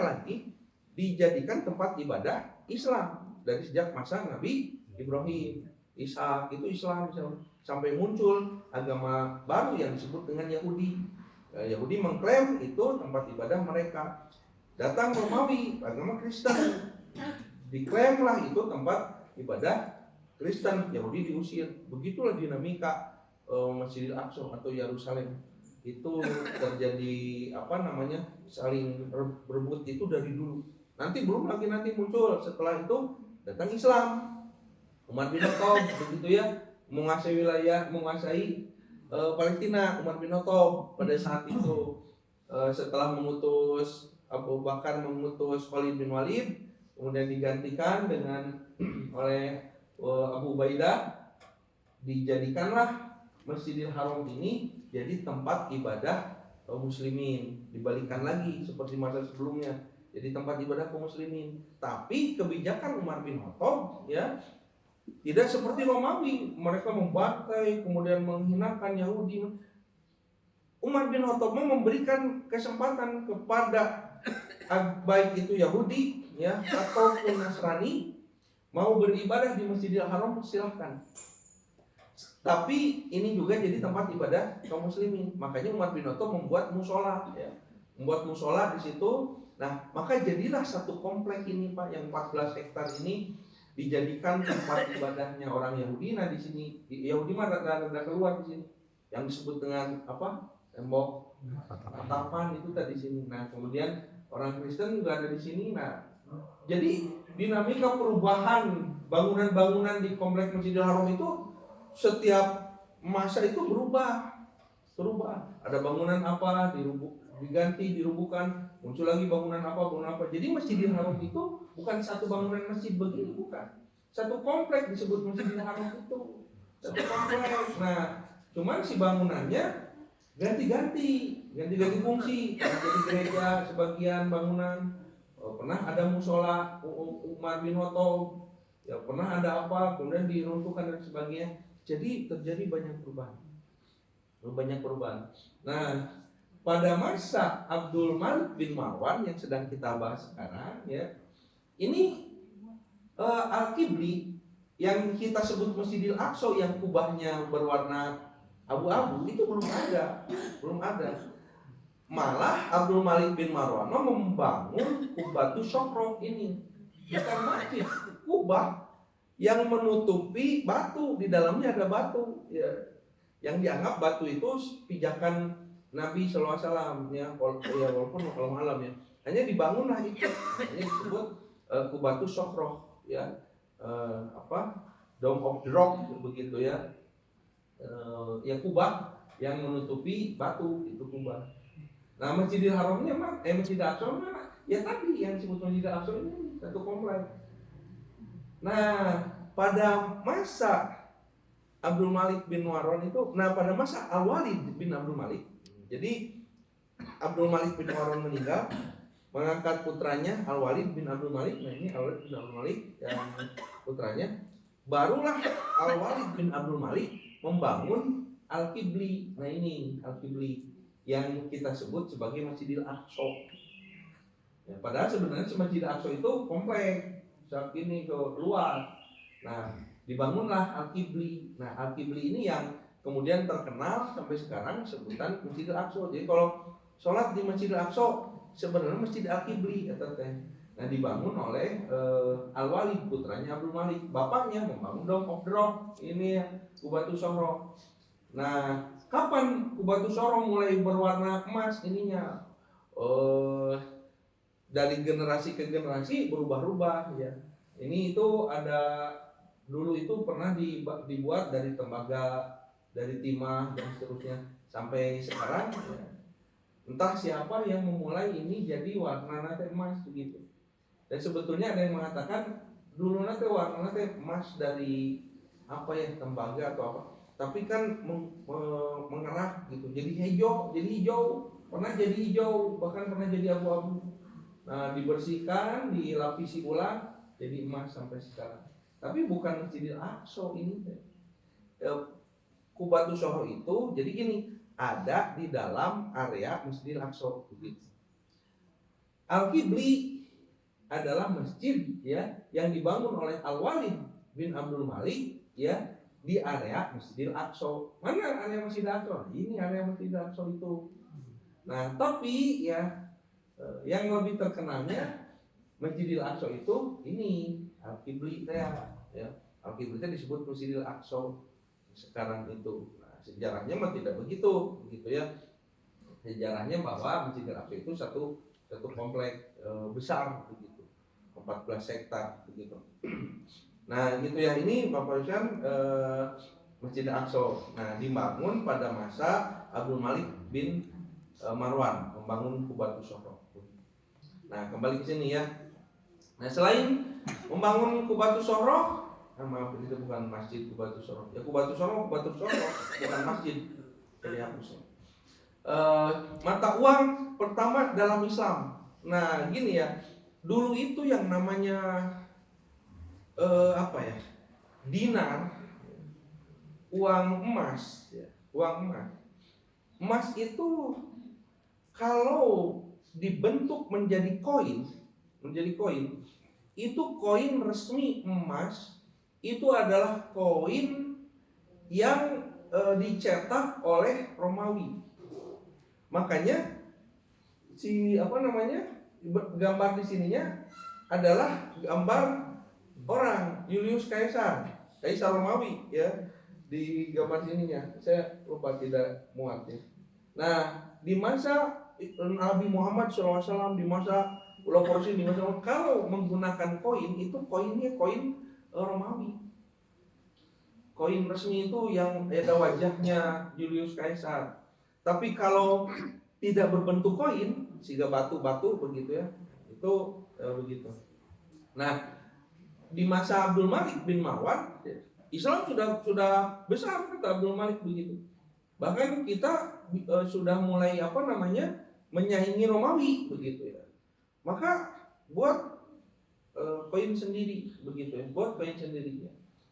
lagi dijadikan tempat ibadah Islam dari sejak masa Nabi Ibrahim, Ishak itu Islam sampai muncul agama baru yang disebut dengan Yahudi. Yahudi mengklaim itu tempat ibadah mereka. Datang Romawi, agama Kristen, diklaimlah itu tempat ibadah Kristen. Yahudi diusir. Begitulah dinamika Masjidil Aqsa atau Yerusalem itu terjadi saling berebut itu dari dulu. Nanti muncul setelah itu datang Islam, Umar bin Khattab begitu ya, menguasai Palestina. Umar bin Khattab pada saat itu setelah mengutus Abu Bakar, mengutus Khalid bin Walid, kemudian digantikan oleh Abu Ubaidah, dijadikanlah Masjidil Haram ini jadi tempat ibadah kaum muslimin. Dibalikan lagi seperti masa sebelumnya, jadi tempat ibadah kaum muslimin. Tapi kebijakan Umar bin Khattab ya tidak seperti Romawi, mereka membantai kemudian menghinakan Yahudi. Umar bin Khattab memberikan kesempatan kepada baik itu Yahudi ya ataupun Nasrani mau beribadah di Masjidil Haram, silahkan. Tapi ini juga jadi tempat ibadah kaum muslimin. Makanya Umar bin Khattab membuat musola ya. Membuat musola di situ. Nah, maka jadilah satu komplek ini Pak yang 14 hektar ini dijadikan tempat ibadahnya orang Yahudi. Nah, di sini Yahudi mah rada keluar di sini. Yang disebut dengan tembok atapan itu tadi sini. Nah, kemudian orang Kristen juga ada di sini. Nah, jadi dinamika perubahan bangunan-bangunan di komplek Masjidil Haram itu setiap masa itu berubah. Ada bangunan diganti, dirubuhkan, muncul lagi bangunan apa. Jadi Masjidil Haram itu bukan satu bangunan masjid begini, bukan. Satu komplek disebut Masjidil Haram itu. Satu komplek. Nah, cuman si bangunannya ganti-ganti fungsi. Jadi gereja sebagian bangunan, pernah ada musola Umar bin Khattab, ya pernah ada kemudian diruntuhkan dan sebagainya. Jadi terjadi banyak perubahan. Nah, pada masa Abdul Malik bin Marwan yang sedang kita bahas sekarang, ya, ini Al-Qibli yang kita sebut Masjidil Aqsa yang kubahnya berwarna abu-abu itu belum ada. Malah Abdul Malik bin Marwan membangun Qubatus Syokroh ini, bukan masjid, kubah yang menutupi batu, di dalamnya ada batu ya, yang dianggap batu itu pijakan Nabi SAW ya, walaupun kalau malam ya, hanya dibangunlah itu, ini disebut Qubatus Syokroh ya, Dome of the Rock begitu ya, ya kubah yang menutupi batu itu kubah. Nah, Masjidil Haramnya Masjidil Aqsa mana? Ya tadi yang disebut Masjidil Aqsa ini satu komplek. Nah, pada masa Abdul Malik bin Marwan itu, pada masa Al-Walid bin Abdul Malik, jadi Abdul Malik bin Marwan meninggal, mengangkat putranya Al-Walid bin Abdul Malik. Nah, ini Al-Walid bin Abdul Malik yang putranya. Barulah Al-Walid bin Abdul Malik membangun Al-Qibli. Nah, ini Al-Qibli yang kita sebut sebagai Masjidil Aqsa. Ya, padahal sebenarnya Masjidil Aqsa itu komplek, saat ini ke luar. Nah, dibangunlah Al-Qibli. Nah, Al-Qibli ini yang kemudian terkenal sampai sekarang sebutan Masjidil Aqsa. Jadi kalau sholat di Masjidil Aqsa sebenarnya Masjid Al-Qibli kata teh. Nah dibangun oleh Al-Walid putranya Abdul Malik. Bapaknya membangun Dome of the Rock ini ya, Qubbatus Soroh. Nah kapan Qubbatus Soroh mulai berwarna emas ininya? Dari generasi ke generasi berubah-ubah ya. Ini itu ada dulu itu pernah dibuat dari tembaga, dari timah dan seterusnya sampai sekarang ya. Entah siapa yang memulai ini jadi warna nate emas begitu. Dan sebetulnya ada yang mengatakan dulu nate warna nate emas dari apa ya, tembaga atau apa. Tapi kan mengerah gitu. Jadi hijau, pernah jadi hijau, bahkan pernah jadi abu-abu. Nah, dibersihkan, dilapisi ulang jadi emas sampai sekarang. Tapi bukan Masjidil Aqsa ini. Qubbatus Soroh itu jadi gini, ada di dalam area Masjidil Aqsa begitu. Al-Qibli adalah masjid ya yang dibangun oleh Al-Walid bin Abdul Malik ya di area Masjidil Aqsa. Mana area Masjidil Aqsa? Ini area Masjidil Aqsa itu. Nah, tapi ya yang lebih terkenalnya Masjidil Aqsa itu ini Al-Qibli ya. Al-Qibli disebut Masjidil Aqsa sekarang itu. Nah, sejarahnya mah tidak begitu ya. Sejarahnya bahwa Masjidil Aqsa itu satu komplek besar begitu. 14 hektar begitu. Nah, gitu ya, ini Bapak Ustaz Masjidil Aqsa. Nah, dibangun pada masa Abdul Malik bin Marwan membangun Qubbatus Soroh. Nah, kembali ke sini ya. Nah, selain membangun Qubbatus Soroh, maaf ini bukan masjid Qubbatus Soroh. Ya Qubbatus Soroh bukan masjid. Jadi hapus. Mata uang pertama dalam Islam. Nah, gini ya. Dulu itu yang namanya dinar, uang emas ya. Uang emas. Emas itu kalau dibentuk menjadi koin, itu koin resmi emas itu adalah koin yang dicetak oleh Romawi. Makanya gambar di sininya adalah gambar orang Julius Caesar Romawi ya, di gambar sininya. Saya lupa tidak muat ya. Nah, di masa Nabi Muhammad SAW, di masa Ula Porsi, di masa kalau menggunakan koin itu koinnya koin Romawi. Koin resmi itu yang ada wajahnya Julius Caesar. Tapi kalau tidak berbentuk koin, sehingga batu-batu begitu ya, itu begitu. Nah, di masa Abdul Malik bin Marwan, Islam sudah besar kata Abdul Malik begitu. Bahkan kita sudah mulai menyaingi Romawi begitu ya. Maka buat koin sendiri begitu ya, buat koin sendiri ya.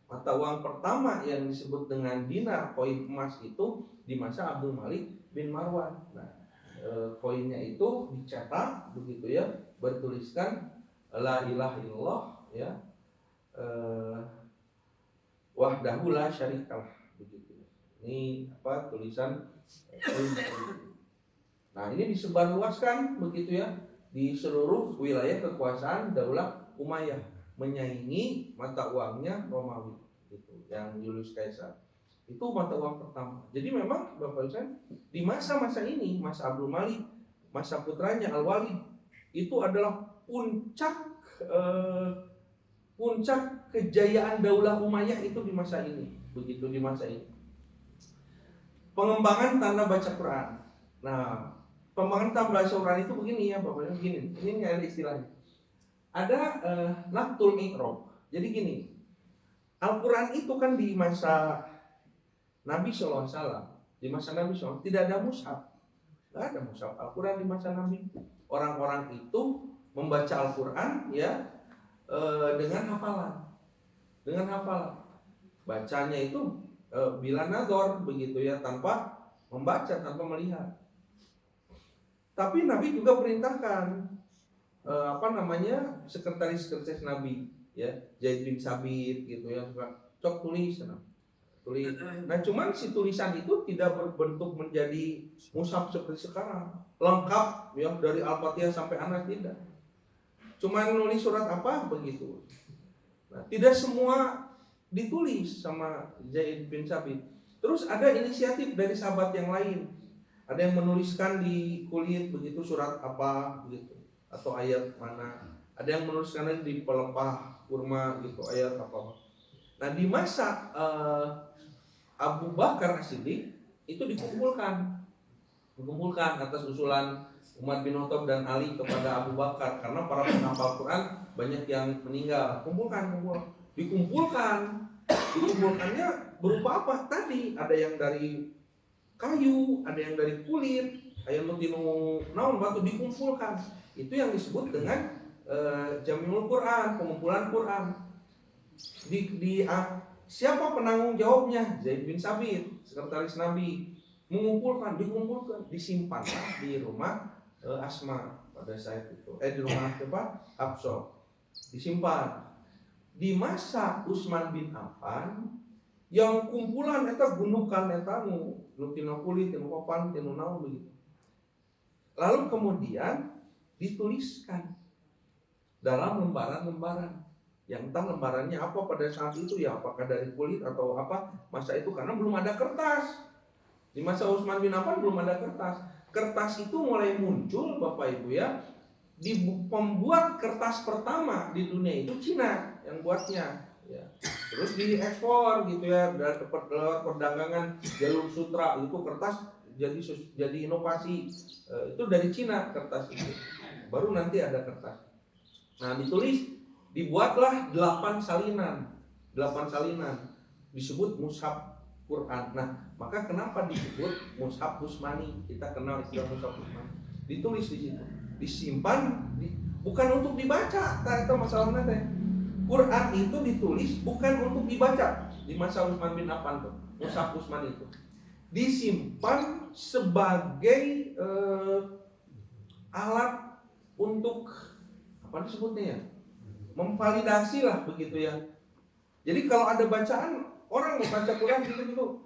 Mata uang pertama yang disebut dengan dinar, koin emas itu di masa Abdul Malik bin Marwan. Nah, koinnya itu dicetak begitu ya, bertuliskan la ilaha illallah ya, wahdahu la syarikalah begitu. Ini tulisan koin. Nah, ini disebarluaskan begitu ya di seluruh wilayah kekuasaan Daulah Umayyah, menyaingi mata uangnya Romawi gitu, yang Julius Caesar. Itu mata uang pertama. Jadi memang Bapak Ustaz, di masa-masa ini, masa Abdul Malik, masa putranya Al-Walid, itu adalah puncak kejayaan Daulah Umayyah itu di masa ini. Begitu di masa ini. Pengembangan tanda baca Quran. Nah, pengembangan tanda baca Quran itu begini ya Bapak, begini. Ini ada istilahnya. Ada naktul iqra. Jadi gini, Al-Quran itu kan di masa Nabi SAW, di masa Nabi SAW tidak ada mushaf, tidak ada mushaf Al-Quran di masa Nabi. Orang-orang itu membaca Al-Quran ya dengan hafalan, bacanya itu bila nador begitu ya, tanpa membaca, tanpa melihat. Tapi Nabi juga perintahkan sekretaris Nabi ya, Zaid bin Sabit gitu ya, cok tulis tulis. Nah, cuman si tulisan itu tidak berbentuk menjadi mushaf seperti sekarang, lengkap ya dari Al-Fatihah sampai Anas, tidak. Cuman nulis surat apa begitu. Nah, tidak semua ditulis sama Zaid bin Sabit. Terus ada inisiatif dari sahabat yang lain. Ada yang menuliskan di kulit begitu surat apa begitu atau ayat mana. Ada yang menuliskan di pelepah kurma gitu ayat apa. Nah, di masa Abu Bakar As-Siddiq itu dikumpulkan atas usulan Umar bin Khattab dan Ali kepada Abu Bakar, karena para penghafal Quran banyak yang meninggal. Dikumpulkannya berupa apa tadi? Ada yang dari kayu, ada yang dari kulit, ayam tinu naon batu, dikumpulkan. Itu yang disebut dengan Jamiul Quran, pengumpulan Quran. Siapa penanggung jawabnya? Zaid bin Sabit, sekretaris Nabi. Dikumpulkan, disimpan di rumah Asma pada saat itu. Di rumah Hafsah. Disimpan. Di masa Utsman bin Affan, yang kumpulan eta gundukan eta nu tina kulit, tina papan, tina naon begitu. Lalu kemudian dituliskan dalam lembaran-lembaran. Yang entah lembarannya apa pada saat itu ya, apakah dari kulit atau apa masa itu, karena belum ada kertas. Di masa Utsman bin Affan belum ada kertas. Kertas itu mulai muncul Bapak Ibu ya, di pembuat kertas pertama di dunia itu Cina yang buatnya ya. Terus diekspor gitu ya, lewat perdagangan jalur sutra itu kertas jadi inovasi. Itu dari Cina kertas itu. Baru nanti ada kertas. Nah, dibuatlah 8 salinan disebut mushaf Quran. Nah, maka kenapa disebut mushaf Utsmani? Kita kenal istilah mushaf Utsmani. Ditulis di situ, disimpan, bukan untuk dibaca. Itu masalahnya teh. Quran itu ditulis bukan untuk dibaca. Di masa Utsman bin Affan tuh, mushaf Utsmani itu disimpan sebagai alat untuk apa disebutnya ya? Memvalidasi lah begitu ya. Jadi kalau ada bacaan, orang membaca Quran gitu,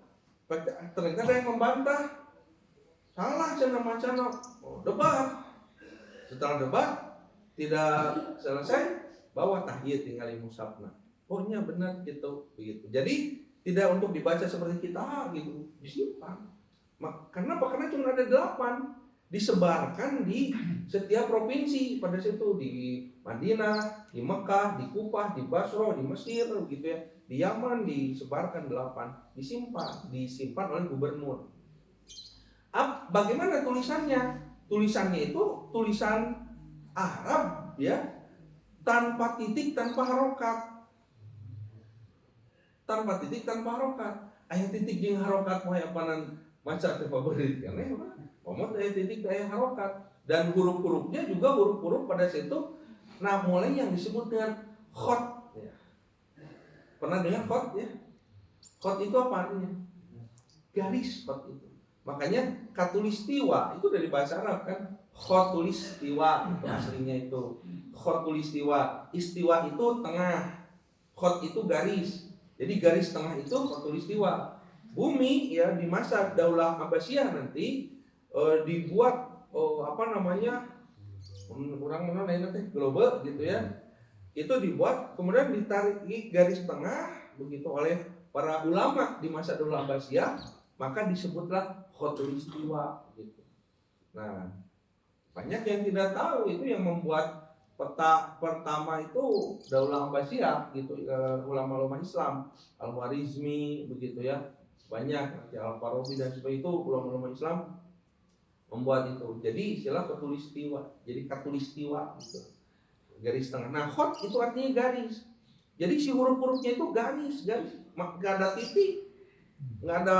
ternyata ada yang membantah, salah macam debat. Setelah debat tidak selesai, bawa tahyid tinggali mushafna. Oh iya benar gitu begitu. Jadi tidak untuk dibaca seperti kita gitu, disimpan. Kenapa? Karena cuma ada 8. Disebarkan di setiap provinsi pada situ, di Madinah, di Mekah, di Kufah, di Basra, di Mesir gitu ya. Di Yaman disebarkan 8, disimpan oleh gubernur. Bagaimana tulisannya? Tulisannya itu tulisan Arab ya, tanpa titik, tanpa harokat. Aya titik jeung harokat mah apanan maca teh favorit kan ya. Omot aya titik aya harokat, dan huruf-hurufnya juga huruf-huruf pada situ. Nah, mulai yang disebut dengan khot ya. Pernah dengar khot ya? Khot itu apa artinya? Garis khot itu. Makanya katulistiwa itu dari bahasa Arab kan. Khot tulistiwa itu aslinya itu. Khot tulistiwa. Istiwa itu tengah. Khot itu garis. Jadi garis tengah itu khot tulistiwa. Bumi ya di masa Daulah Abbasiyah nanti dibuat orang mana teh globe gitu ya. Itu dibuat kemudian ditarik garis tengah begitu oleh para ulama di masa Daulah Abbasiyah, maka disebutlah khotul istiwa gitu. Nah, banyak yang tidak tahu itu yang membuat peta pertama itu Daulah Abbasiyah gitu, ulama-ulama Islam, Al-Khwarizmi begitu ya. Banyak Al-Farabi dan sebagainya, itu ulama-ulama Islam membuat itu. Jadi istilah katulistiwa, jadi katulistiwa gitu. Garis tengah. Nah, khot itu artinya garis. Jadi si huruf-hurufnya itu garis. Enggak ada titik, enggak ada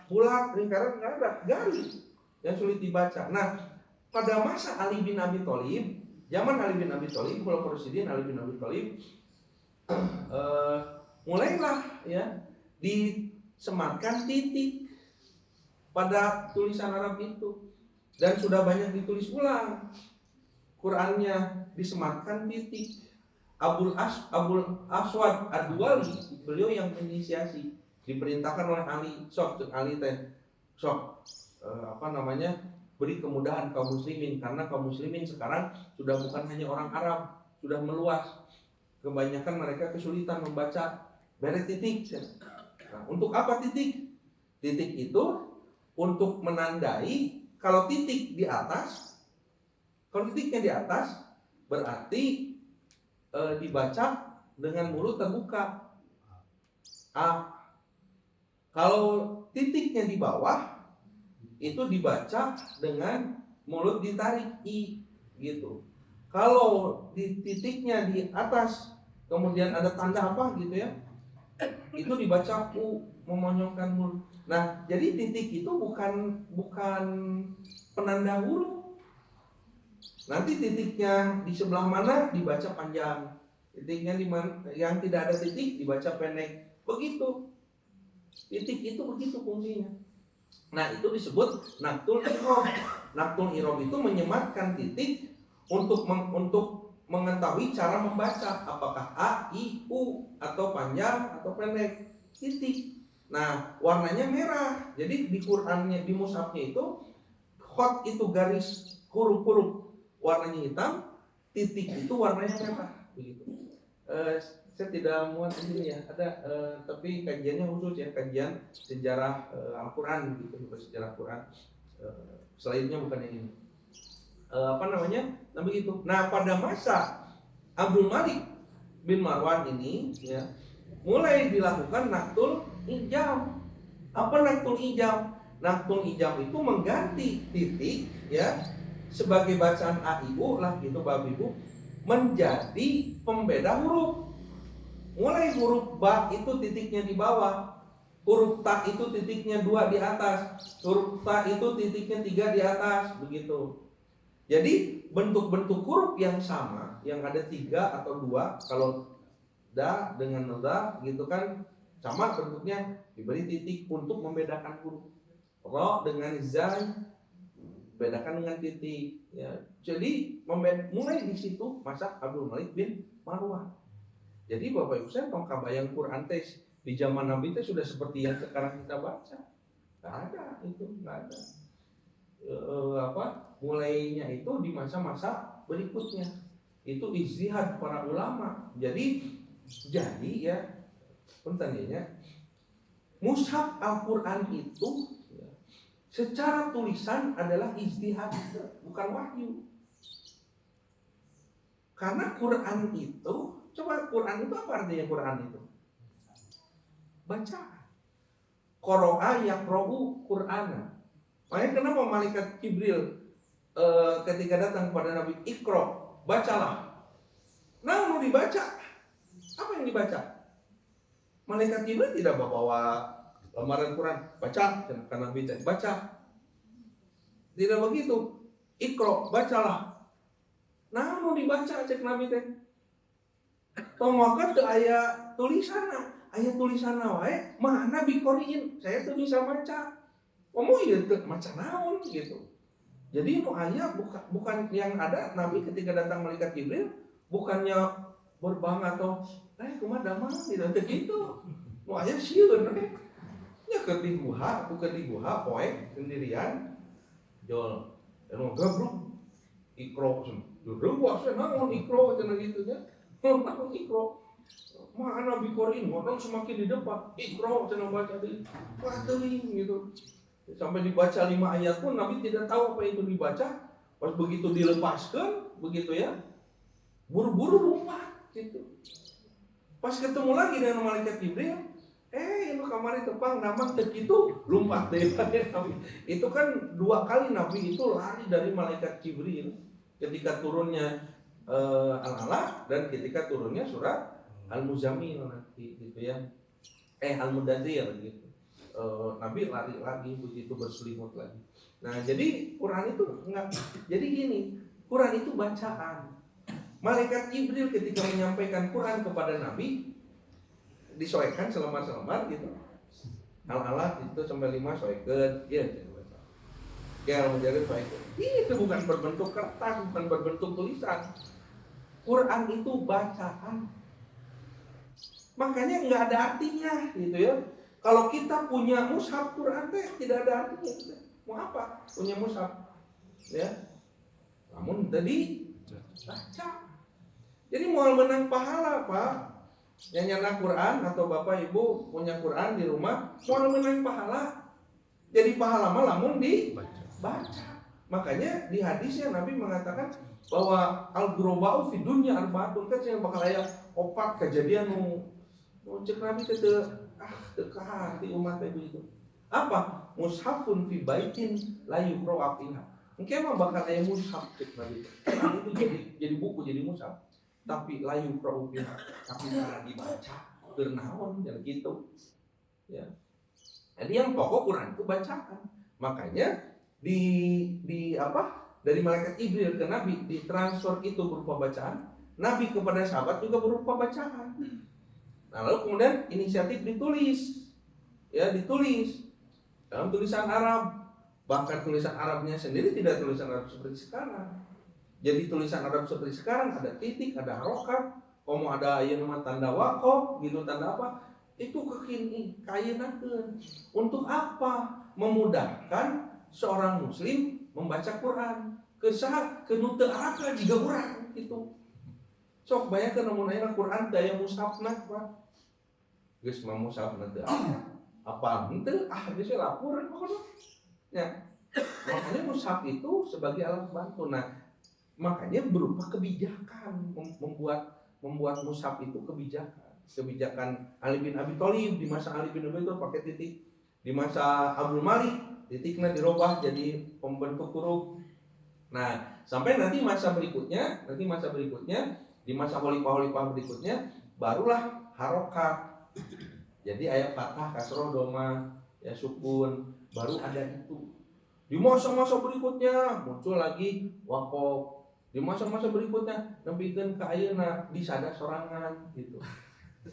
bulat, lingkaran, enggak ada, garis yang sulit dibaca. Nah, pada masa Ali bin Abi Thalib, zaman Ali bin Abi Thalib, Khulafaur Rasyidin Ali bin Abi Thalib, mulailah ya disematkan titik pada tulisan Arab itu. Dan sudah banyak ditulis ulang. Qurannya disematkan titik. Abul Aswad Ad-Duwali, beliau yang menginisiasi. diperintahkan oleh Ali, sok cek Ali teh, sok beri kemudahan kaum muslimin, karena kaum muslimin sekarang sudah bukan hanya orang Arab, sudah meluas. Kebanyakan mereka kesulitan membaca. Beri titik. Nah, untuk apa titik? Titik itu untuk menandai kalau titik di atas, kalau titiknya di atas berarti dibaca dengan mulut terbuka. A. Kalau titiknya di bawah itu dibaca dengan mulut ditarik, I gitu. Kalau di titiknya di atas kemudian ada tanda apa gitu ya, itu dibaca U, memonyongkan mulut. Nah, jadi titik itu bukan penanda huruf. Nanti titiknya di sebelah mana dibaca panjang, titiknya di mana yang tidak ada titik dibaca pendek. Begitu. Titik itu begitu fungsinya. Nah, itu disebut naktul irob. Naktul irob itu menyematkan titik untuk mengetahui cara membaca, apakah A, I, U, atau panjang atau pendek. Titik. Nah, warnanya merah. Jadi di Qur'annya, di mushafnya itu khot itu garis huruf-huruf warnanya hitam, titik itu warnanya merah. Begitu. Saya tidak muat ini ya, ada tapi kajiannya khusus ya, kajian sejarah Al-Quran gitu, sejarah Quran. Selainnya bukan yang ini. Nah begitu. Nah, pada masa Abdul Malik bin Marwan ini ya, mulai dilakukan naktul ijam. Apa naktul ijam? Naktul ijam itu mengganti titik ya sebagai bacaan A I U lah gitu Bapak Ibu, menjadi pembeda huruf. Mulai huruf ba itu titiknya di bawah, huruf ta itu titiknya 2 di atas, huruf ta itu titiknya 3 di atas, begitu. Jadi bentuk-bentuk huruf yang sama, yang ada 3 atau 2, kalau da dengan da gitu kan sama bentuknya, diberi titik untuk membedakan huruf. Ro dengan zai bedakan dengan titik ya. Jadi mulai di situ masa Abdul Malik bin Marwan. Jadi Bapak Ibu saya kabayang Quran tes di zaman Nabi itu sudah seperti yang sekarang kita baca. Enggak ada itu, enggak ada. Mulainya itu di masa-masa berikutnya. Itu ijtihad para ulama. Jadi ya pertanyaannya, mushaf Al-Qur'an itu ya, secara tulisan adalah ijtihad, bukan wahyu. Karena Quran itu, coba Quran itu apa artinya Quran itu? Bacaan. Qara'a yaqra'u Qur'ana. Makanya kenapa malaikat Jibril ketika datang kepada Nabi, Iqra, bacalah. Nah, mau dibaca. Apa yang dibaca? Malaikat Jibril tidak bawa lembaran Quran, baca, kan Nabi baca. Tidak begitu. Iqra, bacalah. Nah, mau dibaca cek Nabi teh. Tomakan ke ayat tulisan wae, mana bikoriin, saya tuh bisa baca. Ngomong ya macam naon gitu. Jadi itu ayat bukan yang ada Nabi ketika datang malaikat Jibril bukannya berbangga atau kumaha damang gitu. Mau ayat sieun nya keur di guha, bukan di guha poe sendirian. Jol, anu gabruk ikro judul puasa naon ikro cenah gitu nya. Naon ikro? Mana bikorin orang semakin di depan ikro cenah baca deui. Pateuing gitu. Sampai dibaca 5 ayat pun Nabi tidak tahu apa itu dibaca. Pas begitu dilepaskan, begitu ya, buru-buru lompat gitu. Pas ketemu lagi dengan malaikat Jibril, itu kamari tepang namang begitu lompat deh. Itu kan 2 kali Nabi itu lari dari malaikat Jibril ketika turunnya Al-Alaq dan ketika turunnya surat Al-Muzammil nanti gitu ya. Al-Mudaththir gitu. Nabi lari lagi begitu berselimut lagi. Nah, jadi Quran itu enggak. Jadi gini, Quran itu bacaan. Malaikat Jibril ketika menyampaikan Quran kepada Nabi disoekan selembar-selembar gitu. Al-Alaq itu sampai 5 soekeun, ya baca. Ya Al-Mudaththir soekeun. Itu bukan berbentuk kertas, bukan berbentuk tulisan. Quran itu bacaan. Makanya enggak ada artinya gitu ya. Kalau kita punya mushaf Quran teh tidak ada artinya. Mau apa? Punya mushaf, ya. Namun tadi baca. Jadi mau menang pahala, Pak. Yang nyana Quran atau Bapak Ibu punya Quran di rumah, mau menang pahala. Jadi pahala mah lamun dibaca. Makanya di hadisnya Nabi mengatakan bahwa al-ghuraba'u fi dunya arba'atun, kan yang bakal aya opat kejadian nu cek Nabi teu teka di umat itu. Apa? Mushafun fi baitin la yuqra'u fiha. Engke mah bakal aya mushaf cek Nabi. Itu jadi buku, jadi mushaf. Tapi la yuqra'u fiha, tapi cara dibaca keur naon gitu. Ya. Jadi yang pokok Quran itu bacaan. Makanya di apa? Dari malaikat Jibril ke Nabi ditransfer itu berupa bacaan. Nabi kepada sahabat juga berupa bacaan. Nah, lalu kemudian inisiatif ditulis. Ya, ditulis dalam tulisan Arab. Bahkan tulisan Arabnya sendiri tidak tulisan Arab seperti sekarang. Jadi tulisan Arab seperti sekarang ada titik, ada harokat, komo ada yang nama tanda wakof, gitu tanda apa? Itu kekini kayenakeun. Untuk apa? Memudahkan seorang muslim membaca Quran. Kesaha keun teu Arab juga urang gitu. Sok bayangkeun lamun aya Quran daya mushafna, Pak. Geus mah mushafna teu apa henteu geus lapor pokona. Ya. Makanya mushaf itu sebagai alat bantu. Nah, makanya berupa kebijakan membuat mushaf itu kebijakan Ali bin Abi Thalib. Di masa Ali bin Abi Thalib pakai titik, di masa Abdul Malik titiknya dirubah jadi pembentuk huruf. Nah, sampai nanti masa berikutnya di masa khalifah berikutnya barulah harokat. Jadi ayat fathah, kasroh, doma, ya sukun, baru ada itu. Di masa-masa berikutnya muncul lagi wakof. Di masa-masa berikutnya nempikeun ka ayeuna disada sorangan gitu.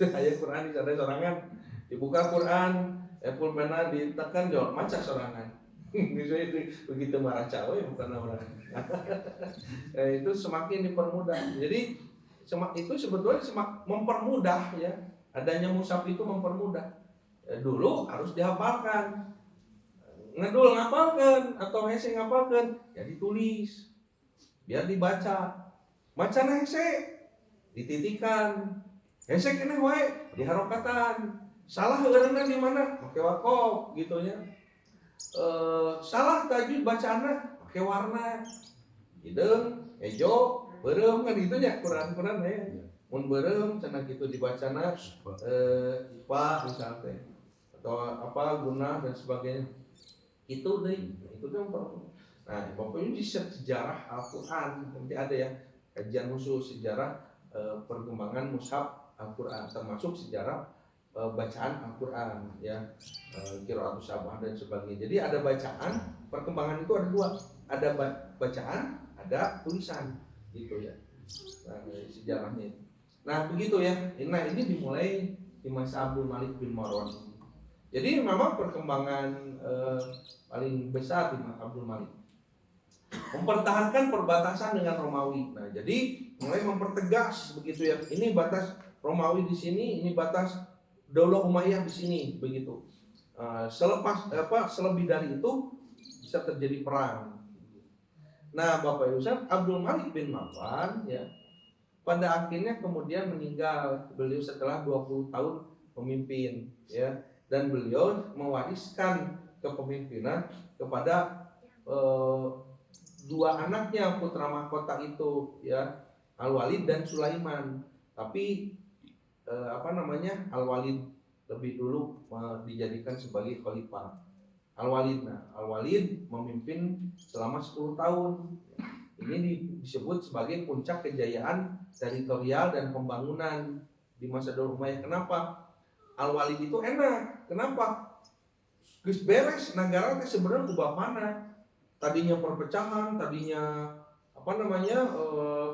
Aya Quran disada sorangan, dibuka Quran, pulpena ditekan jawab maca sorangan. Begitu maraca we bukan orang. Itu semakin dipermudah. Jadi itu sebetulnya mempermudah ya. Adanya mushaf itu mempermudah. Dulu harus dihafalkan. Ngedul ngapalkan atau hese ngapalkan, ya ditulis. Biar dibaca. Macana hese dititikan. Hese keneh wae diharokatan. Salah eureunna di mana? Make wakof gitu nya. Salah tajwid bacaanna pakai warna. Hideung, hejo, beureum kan gitu nya Quran ya. Mun beureum cenah kitu dibacana ipa misalnya teh atau apa guna dan sebagainya. Itu deh, itu kan nah, pokoknya di sejarah Al-Qur'an nanti ada ya kajian khusus sejarah perkembangan mushaf Al-Qur'an, termasuk sejarah bacaan Al-Qur'an ya, qiraatus sab'ah dan sebagainya. Jadi ada bacaan, perkembangan itu ada dua, ada bacaan, ada tulisan gitu ya. Nah, sejarahnya. Nah, begitu ya. Nah, ini dimulai di masa Abdul Malik bin Marwan. Jadi memang perkembangan paling besar di masa Abdul Malik mempertahankan perbatasan dengan Romawi. Nah, jadi mulai mempertegas begitu ya. Ini batas Romawi di sini, ini batas Daulah Umayyah di sini, begitu. Selebih dari itu bisa terjadi perang. Nah, Bapak Ibu Abdul Malik bin Marwan ya, pada akhirnya kemudian meninggal. Beliau setelah 20 tahun memimpin ya, dan beliau mewariskan kepemimpinan kepada dua anaknya putra mahkota itu ya, Al-Walid dan Sulaiman. Tapi Al-Walid lebih dulu dijadikan sebagai khalifah. Al-Walid memimpin selama 10 tahun. Ini disebut sebagai puncak kejayaan teritorial dan pembangunan di masa Daulah Umayyah. Kenapa? Al-Walid itu enak. Kenapa? Geus beres negara teh sebenarnya ku bapana. Tadinya perpecahan, tadinya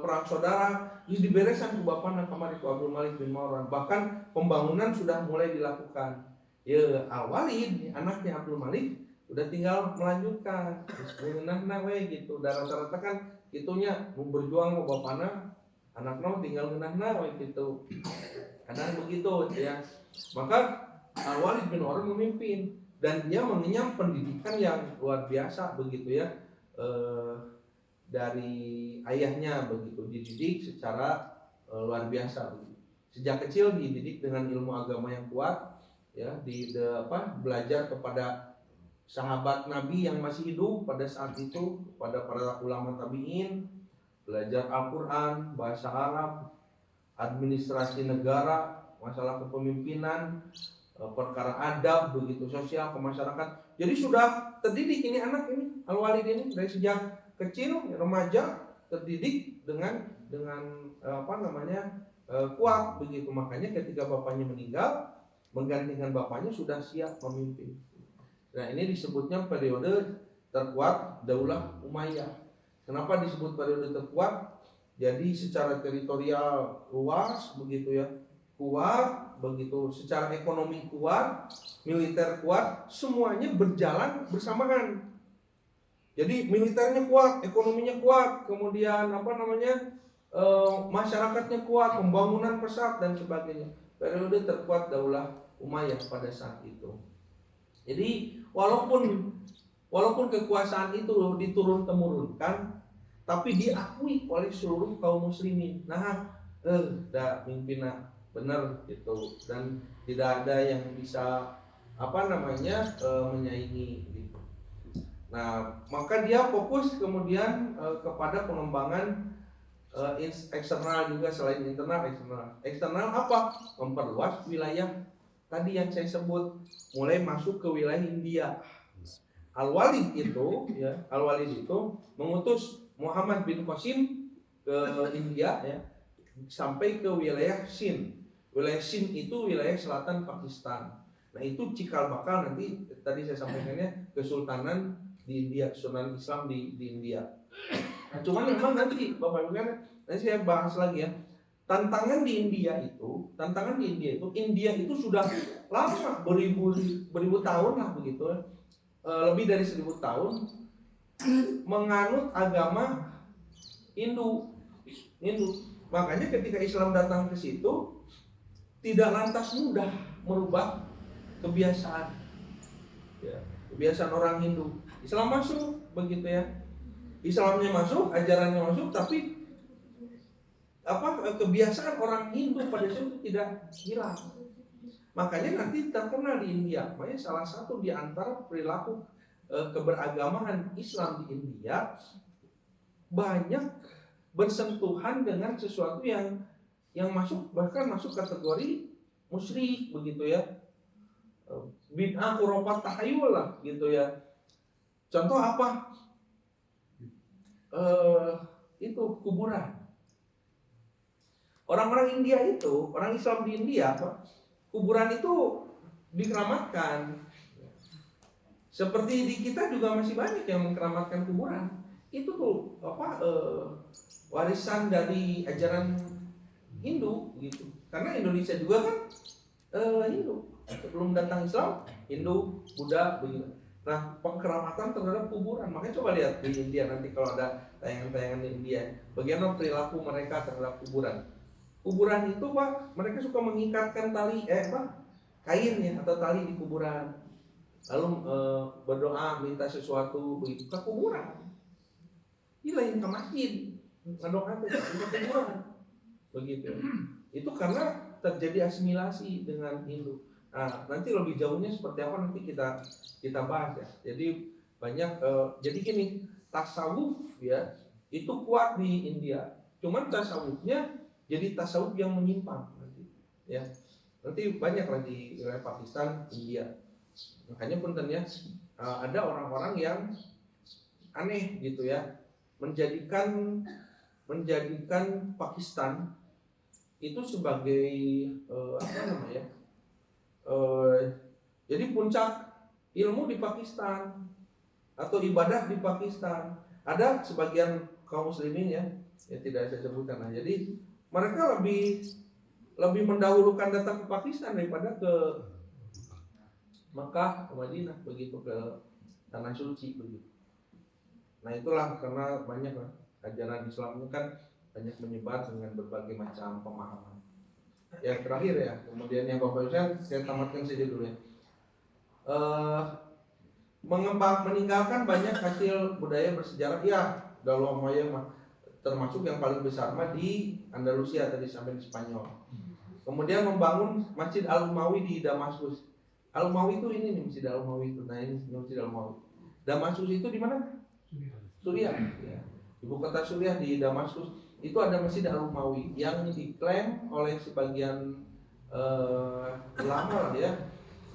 perang saudara, geus diberesan ku bapana kamari ku Abdul Malik bin Marwan. Bahkan pembangunan sudah mulai dilakukan. Ya Al-Walid, anaknya Abdul Malik, udah tinggal melanjutkan. Ngeunahna we gitu. Dan rata-rata kan kitunya mau berjuang mau bapana, anaknya tinggal ngeunahna we gitu. Kadang begitu ya. Maka Al-Walid bin Orhan memimpin dan dia mengenyam pendidikan yang luar biasa begitu ya, dari ayahnya begitu, dididik secara luar biasa begitu. Sejak kecil dididik dengan ilmu agama yang kuat ya, belajar kepada sahabat Nabi yang masih hidup pada saat itu, pada para ulama tabi'in, belajar Al-Quran, bahasa Arab, administrasi negara, masalah kepemimpinan, perkara adab begitu, sosial, kemasyarakat. Jadi sudah terdidik ini anak ini, Al-Walid ini dari sejak kecil, remaja, terdidik dengan kuat begitu. Makanya ketika bapaknya meninggal, menggantikan bapaknya sudah siap memimpin. Nah, ini disebutnya periode terkuat Daulah Umayyah. Kenapa disebut periode terkuat? Jadi secara teritorial luas begitu ya, kuat begitu, secara ekonomi kuat, militer kuat, semuanya berjalan bersamaan. Jadi militernya kuat, ekonominya kuat, kemudian masyarakatnya kuat, pembangunan pesat dan sebagainya. Periode terkuat Daulah Umayyah pada saat itu. Jadi walaupun kekuasaan itu diturun-temurunkan, tapi diakui oleh seluruh kaum muslimin. Nah, mimpinnya benar gitu, dan tidak ada yang bisa menyaingi gitu. Nah, maka dia fokus kemudian kepada pengembangan eksternal juga selain internal. Eksternal apa? Memperluas wilayah tadi yang saya sebut, mulai masuk ke wilayah India. Al-Walid itu mengutus Muhammad bin Qasim ke India ya, sampai ke wilayah Sind. Wilayah Sind itu wilayah selatan Pakistan. Nah, itu cikal bakal nanti tadi saya sampaikannya kesultanan di India, kesultanan Islam di India. Nah, cuman memang nanti Bapak Ibu kan, nanti saya bahas lagi ya. Tantangan di India itu India itu sudah lama, beribu tahun lah begitu, lebih dari 1000 tahun menganut agama Hindu. Makanya ketika Islam datang ke situ, tidak lantas mudah merubah kebiasaan, ya, kebiasaan orang Hindu. Islam masuk begitu ya, Islamnya masuk, ajarannya masuk, tapi kebiasaan orang Hindu pada saat itu tidak hilang. Makanya nanti terkenal di India. Makanya salah satu di antara perilaku keberagamaan Islam di India banyak bersentuhan dengan sesuatu yang bahkan masuk kategori musyrik begitu ya. Bid'ah, khurafat, takhayul lah gitu ya. Contoh apa? Itu kuburan. Orang-orang India itu, orang Islam di India, kuburan itu dikeramatkan. Seperti di kita juga masih banyak yang mengkeramatkan kuburan. Itu tuh warisan dari ajaran Hindu gitu. Karena Indonesia juga kan Hindu. Sebelum datang Islam, Hindu, Buddha begitu. Nah, pengkeramatan terhadap kuburan. Makanya coba lihat di India nanti kalau ada tayangan-tayangan di India, bagaimana perilaku mereka terhadap kuburan. Kuburan itu Pak, mereka suka mengikatkan tali kain ya atau tali di kuburan. Lalu berdoa minta sesuatu begitu ke kuburan. Lain ke masjid, ngedoa ke kuburan. Begitu. Itu karena terjadi asimilasi dengan Hindu. Nah, nanti lebih jauhnya seperti apa nanti kita bahas ya. Jadi banyak jadi gini, tasawuf ya itu kuat di India. Cuman tasawufnya jadi tasawuf yang menyimpang nanti. Ya. Nanti banyak lagi di wilayah Pakistan, India. Makanya punten ya, ada orang-orang yang aneh gitu ya, menjadikan Pakistan itu sebagai jadi puncak ilmu di Pakistan atau ibadah di Pakistan. Ada sebagian kaum muslimin ya tidak saya sebutkan. Nah, jadi mereka lebih mendahulukan datang ke Pakistan daripada ke Mekah, ke Madinah begitu, ke tanah suci begitu. Nah, itulah karena banyak ajaran Islam itu kan banyak menyebar dengan berbagai macam pemahaman. yang terakhir ya. Kemudian yang Bapak Ibu saya tamatkan saja dulu ya. Meninggalkan banyak hasil budaya bersejarah ya. Dalam Umayyah termasuk yang paling besar mah di Andalusia tadi sampai di Spanyol. Kemudian membangun Masjid Al-Umawi di Damaskus. Al-Umawi itu ini nih Masjid Al-Umawi itu. Nah ini Masjid Al-Umawi. Damaskus itu di mana? Suriah. Ya. Ibu kota Suriah di Damaskus. Itu ada Masjid Al-Umawi yang diklaim oleh sebagian ulama ya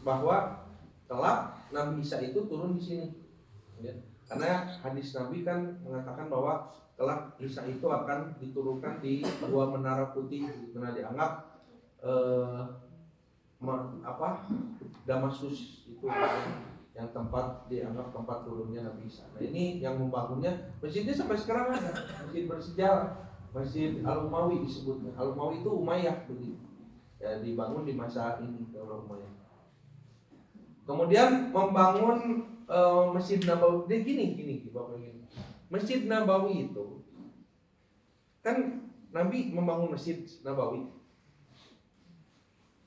bahwa kelak Nabi Isa itu turun di sini. Ya. Karena hadis Nabi kan mengatakan bahwa kelak Isa itu akan diturunkan di Gua Menara Putih karena dianggap Damaskus itu yang tempat dianggap tempat turunnya Nabi Isa. Nah ini yang membangunnya masjidnya sampai sekarang ada masjid bersejarah, Masjid Al-Umawi disebutnya. Al-Umawi itu Umayyah begitu. Ya dibangun di masa ini Daulah Umayyah. Kemudian membangun Masjid Nabawi. Dia gini Bapak ini. Masjid Nabawi itu kan Nabi membangun Masjid Nabawi.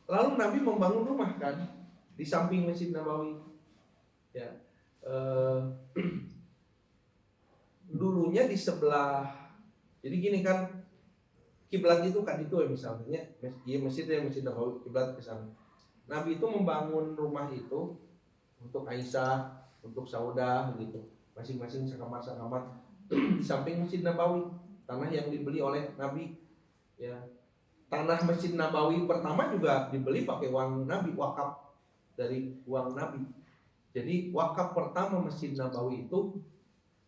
Lalu Nabi membangun rumah kan di samping Masjid Nabawi. Ya, dulunya di sebelah. Jadi gini kan, kiblat itu kan itu ya misalnya, ya Masjid Nabawi kiblat ke sana. Nabi itu membangun rumah itu untuk Aisyah, untuk Saudah gitu, masing-masing sekamar-sekamar di samping Masjid Nabawi, tanah yang dibeli oleh Nabi. Ya. Tanah Masjid Nabawi pertama juga dibeli pakai uang Nabi, wakaf dari uang Nabi. Jadi wakaf pertama Masjid Nabawi itu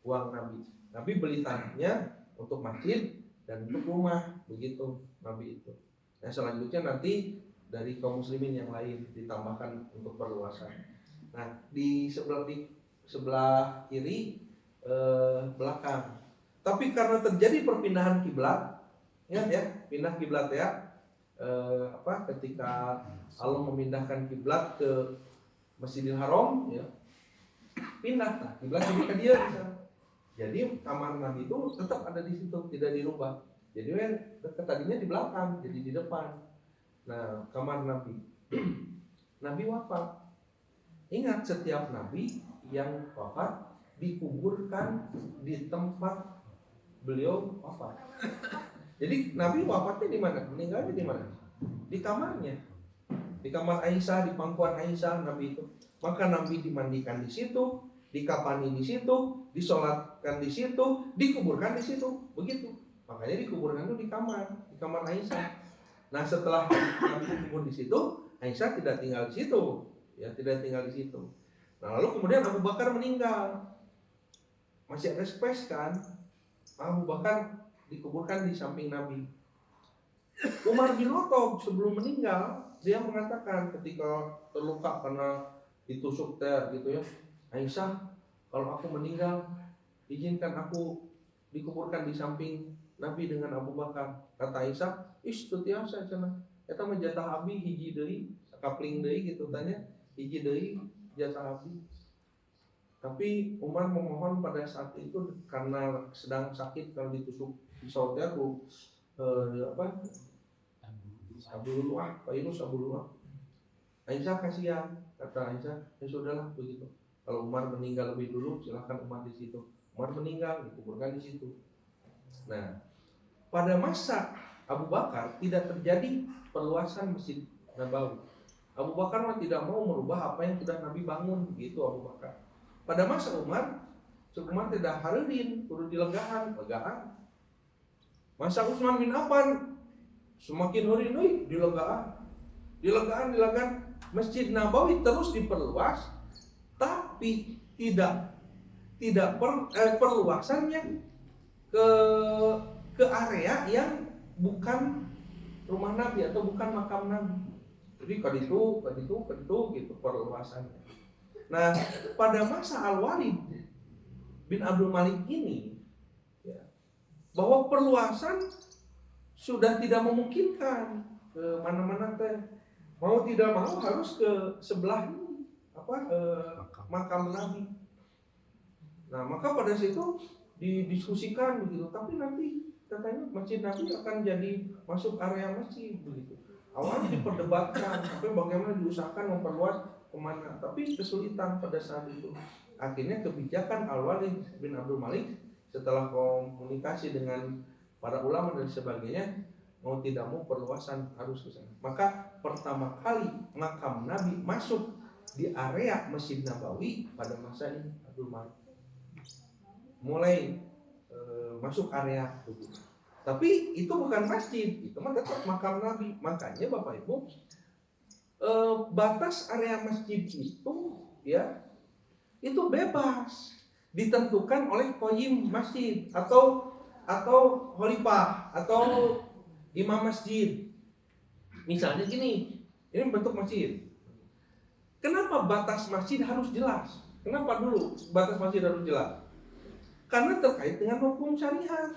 uang Nabi. Nabi beli tanahnya untuk masjid dan untuk rumah, begitu Nabi itu. Nah selanjutnya nanti dari kaum muslimin yang lain ditambahkan untuk perluasan. Nah di sebelah kiri belakang. Tapi karena terjadi perpindahan kiblat, ingat ya, pindah kiblat ya. Ketika Allah memindahkan kiblat ke Masjidil Haram ya. Pindah nah, kiblat jadi ke dia bisa. Jadi kamar Nabi itu tetap ada di situ, tidak dirubah. Jadi tadinya di belakang, jadi di depan. Nah, kamar Nabi. Nabi wafat. Ingat setiap nabi yang wafat dikuburkan di tempat beliau wafat. Jadi Nabi wafatnya di mana? Meninggalnya di mana? Di kamarnya. Di kamar Aisyah, di pangkuan Aisyah Nabi itu. Maka Nabi dimandikan di situ, dikafani di situ, disolatkan di situ, dikuburkan di situ. Begitu. Makanya dikuburkan itu di kamar Aisyah. Nah, setelah Nabi dikubur di situ, Aisyah tidak tinggal di situ. Ya, tidak tinggal di situ. Nah, lalu kemudian Abu Bakar meninggal. Masih ada space kan? Abu Bakar dikuburkan di samping Nabi. Umar bin Khattab sebelum meninggal dia mengatakan ketika terluka karena ditusuk gitu ya, Aisyah, kalau aku meninggal izinkan aku dikuburkan di samping Nabi dengan Abu Bakar. Kata Aisyah, tutiasa cenah eta mah jatah abi hiji deui, kapling deui gitu tanya, hiji deui jatah abi. Tapi Umar memohon pada saat itu karena sedang sakit kalau ditusuk pisau aku Abu Luah, Pak Yunus Abu Luah. Aisyah kasihan, kata Aisyah, ya sudahlah begitu. Kalau Umar meninggal lebih dulu, silahkan Umar di situ. Umar meninggal, dikuburkan di situ. Nah, pada masa Abu Bakar tidak terjadi perluasan Masjid Nabawi. Abu Bakar tidak mau merubah apa yang sudah Nabi bangun, gitu Abu Bakar. Pada masa Umar tidak hareudin, kudu dilegaan. Masa Utsman bin Affan semakin hari dilegaan. Masjid Nabawi terus diperluas, tapi tidak perluasannya ke area yang bukan rumah Nabi atau bukan makam Nabi. Jadi kaditu gitu perluasannya. Nah, pada masa Al-Walid bin Abdul Malik ini ya, bahwa perluasan sudah tidak memungkinkan ke mana-mana teh. Mau tidak mau harus ke sebelah ini makam Nabi. Nah, maka pada situ didiskusikan begitu, tapi nanti katanya Masjid Nabi akan jadi masuk area masjid begitu. Awalnya diperdebatkan, tapi bagaimana diusahakan memperluas kemana, tapi kesulitan pada saat itu. Akhirnya kebijakan Al-Walid bin Abdul Malik setelah komunikasi dengan para ulama dan sebagainya, mau tidak mau perluasan harus ke sana. Maka pertama kali makam Nabi masuk di area Masjid Nabawi pada masa ini Abdul Malik. Mulai masuk area itu. Tapi itu bukan masjid, itu mah tetap makam Nabi. Makanya Bapak Ibu, batas area masjid itu ya itu bebas ditentukan oleh qayyim masjid atau khalifah atau imam masjid. Misalnya gini, ini bentuk masjid. Kenapa batas masjid harus jelas? Kenapa dulu batas masjid harus jelas? Karena terkait dengan hukum syariat.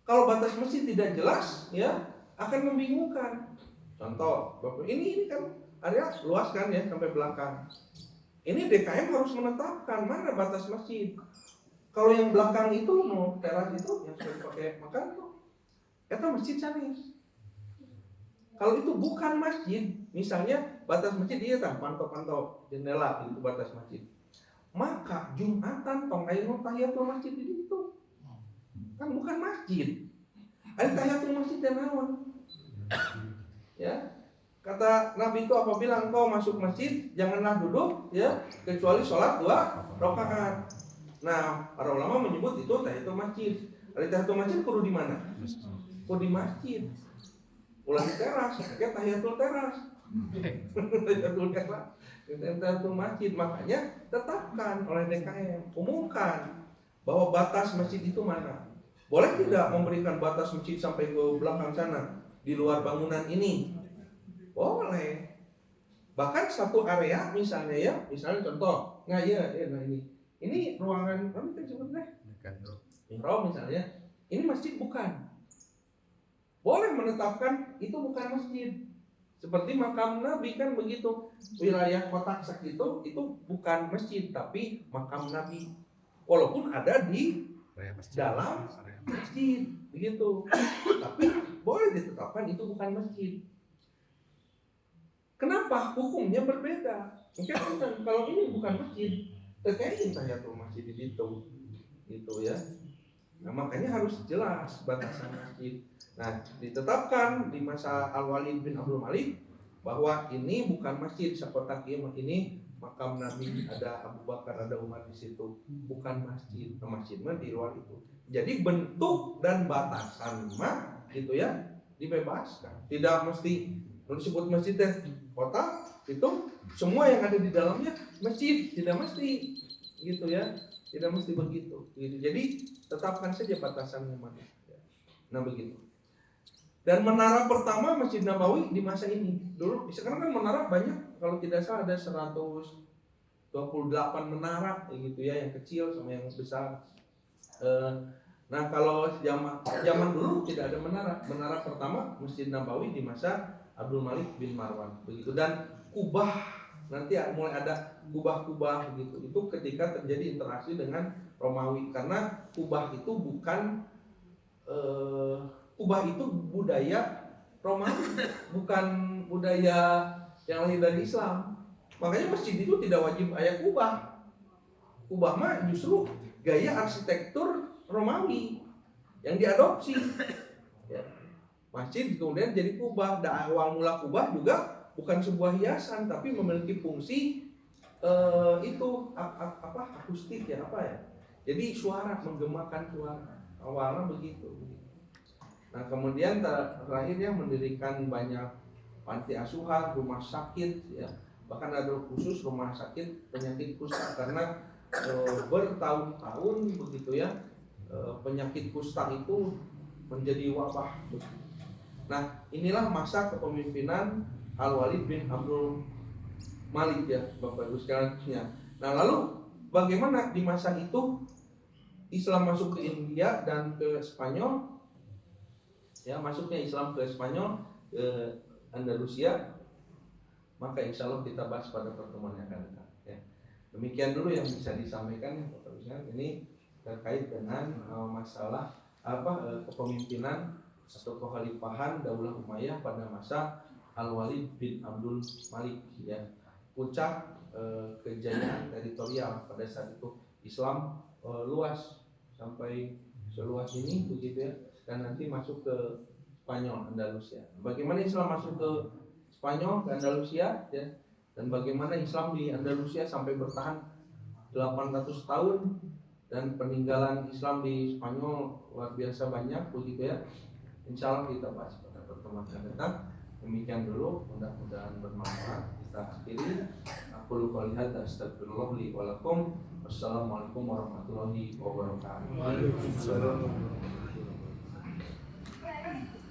Kalau batas masjid tidak jelas, ya akan membingungkan. Contoh, Bapak, ini kan area luas kan ya sampai belakang. Ini DKM harus menetapkan mana batas masjid. Kalau yang belakang itu mau teras itu yang sudah dipakai makan tuh, itu masjid sanes. Kalau itu bukan masjid, misalnya batas masjid dia tak pantau jendela itu batas masjid. Maka Jumatan tong aya nu tahiyatul masjid di itu. Kan bukan masjid. Ada tahiyatul masjid dan naon. Ya. Kata Nabi itu apabila engkau masuk masjid janganlah duduk ya kecuali sholat 2 rakaat. Nah, para ulama menyebut itu tahiyatul masjid. Ada tahiyatul masjid kudu di mana? Kudu di masjid. Ulah di teras, kayak tahiyatul teras. Tahiyatul teras. Tahiyatul masjid, makanya tetapkan oleh DKM, umumkan bahwa batas masjid itu mana. Boleh tidak memberikan batas masjid sampai ke belakang sana di luar bangunan ini? Boleh. Bahkan satu area misalnya ya, misalnya contoh, nah ini ruangan apa kita sebutnya? Mihrab misalnya, ini masjid bukan. Boleh menetapkan itu bukan masjid. Seperti makam Nabi kan begitu, wilayah kotak sak itu bukan masjid tapi makam Nabi. Walaupun ada di dalam masjid begitu, tapi boleh ditetapkan itu bukan masjid. Kenapa hukumnya berbeda? Mungkin kalau ini bukan masjid, terkait tahiyatul masjid di situ, gitu ya. Nah makanya harus jelas batasan masjid. Nah ditetapkan di masa Al-Walid bin Abdul Malik bahwa ini bukan masjid sekotak ini makam Nabi, ada Abu Bakar, ada Umar di situ, bukan masjid. Nah, masjid mah di luar itu. Jadi bentuk dan batasan mah gitu ya dibebaskan. Tidak mesti disebut masjid teh kota itu semua yang ada di dalamnya masjid, tidak mesti gitu ya, tidak mesti begitu gitu. Jadi tetapkan saja batasannya mana. Nah begitu. Dan menara pertama Masjid Nabawi di masa ini dulu, sekarang kan menara banyak, kalau tidak salah ada 128 menara gitu ya, yang kecil sama yang besar. Nah kalau zaman dulu tidak ada menara. Menara pertama Masjid Nabawi di masa Abdul Malik bin Marwan begitu. Dan kubah nanti mulai ada kubah-kubah begitu. Itu ketika terjadi interaksi dengan Romawi, karena kubah itu bukan kubah itu budaya Romawi, bukan budaya yang lahir dari Islam. Makanya masjid itu tidak wajib aya kubah. Kubah mah justru gaya arsitektur Romawi yang diadopsi. Ya. Masjid kemudian jadi kubah. Dan awal mula kubah juga bukan sebuah hiasan, tapi memiliki fungsi itu akustik ya apa ya. Jadi suara, menggemakan suara. Awalnya begitu. Nah kemudian terakhirnya mendirikan banyak panti asuhan, rumah sakit, ya bahkan ada khusus rumah sakit penyakit kusta karena bertahun-tahun begitu ya penyakit kusta itu menjadi wabah. Nah inilah masa kepemimpinan Al-Walid bin Abdul Malik ya Bapak Ibu sekalian. Nah lalu bagaimana di masa itu Islam masuk ke India dan ke Spanyol? Ya masuknya Islam ke Spanyol, ke Andalusia, maka insya Allah kita bahas pada pertemuan yang akan datang. Ya. Demikian dulu yang bisa disampaikan Bapak Ibu. Ini terkait dengan masalah kepemimpinan atau kekhalifahan Daulah Umayyah pada masa Al-Walid bin Abdul Malik ya. Puncak kejayaan teritorial pada saat itu Islam luas sampai seluas ini begitu ya, dan nanti masuk ke Spanyol, Andalusia. Bagaimana Islam masuk ke Spanyol, ke Andalusia ya, dan bagaimana Islam di Andalusia sampai bertahan 800 tahun, dan peninggalan Islam di Spanyol luar biasa banyak begitu ya. Insya Allah kita bahas pada pertemuan yang datang. Demikian dulu, mudah-mudahan bermanfaat. Kita akhiri. Aku qouli hadza astaghfirullah li wa lakum. Wassalamualaikum warahmatullahi wabarakatuh. Waalaikumsalam warahmatullahi wabarakatuh.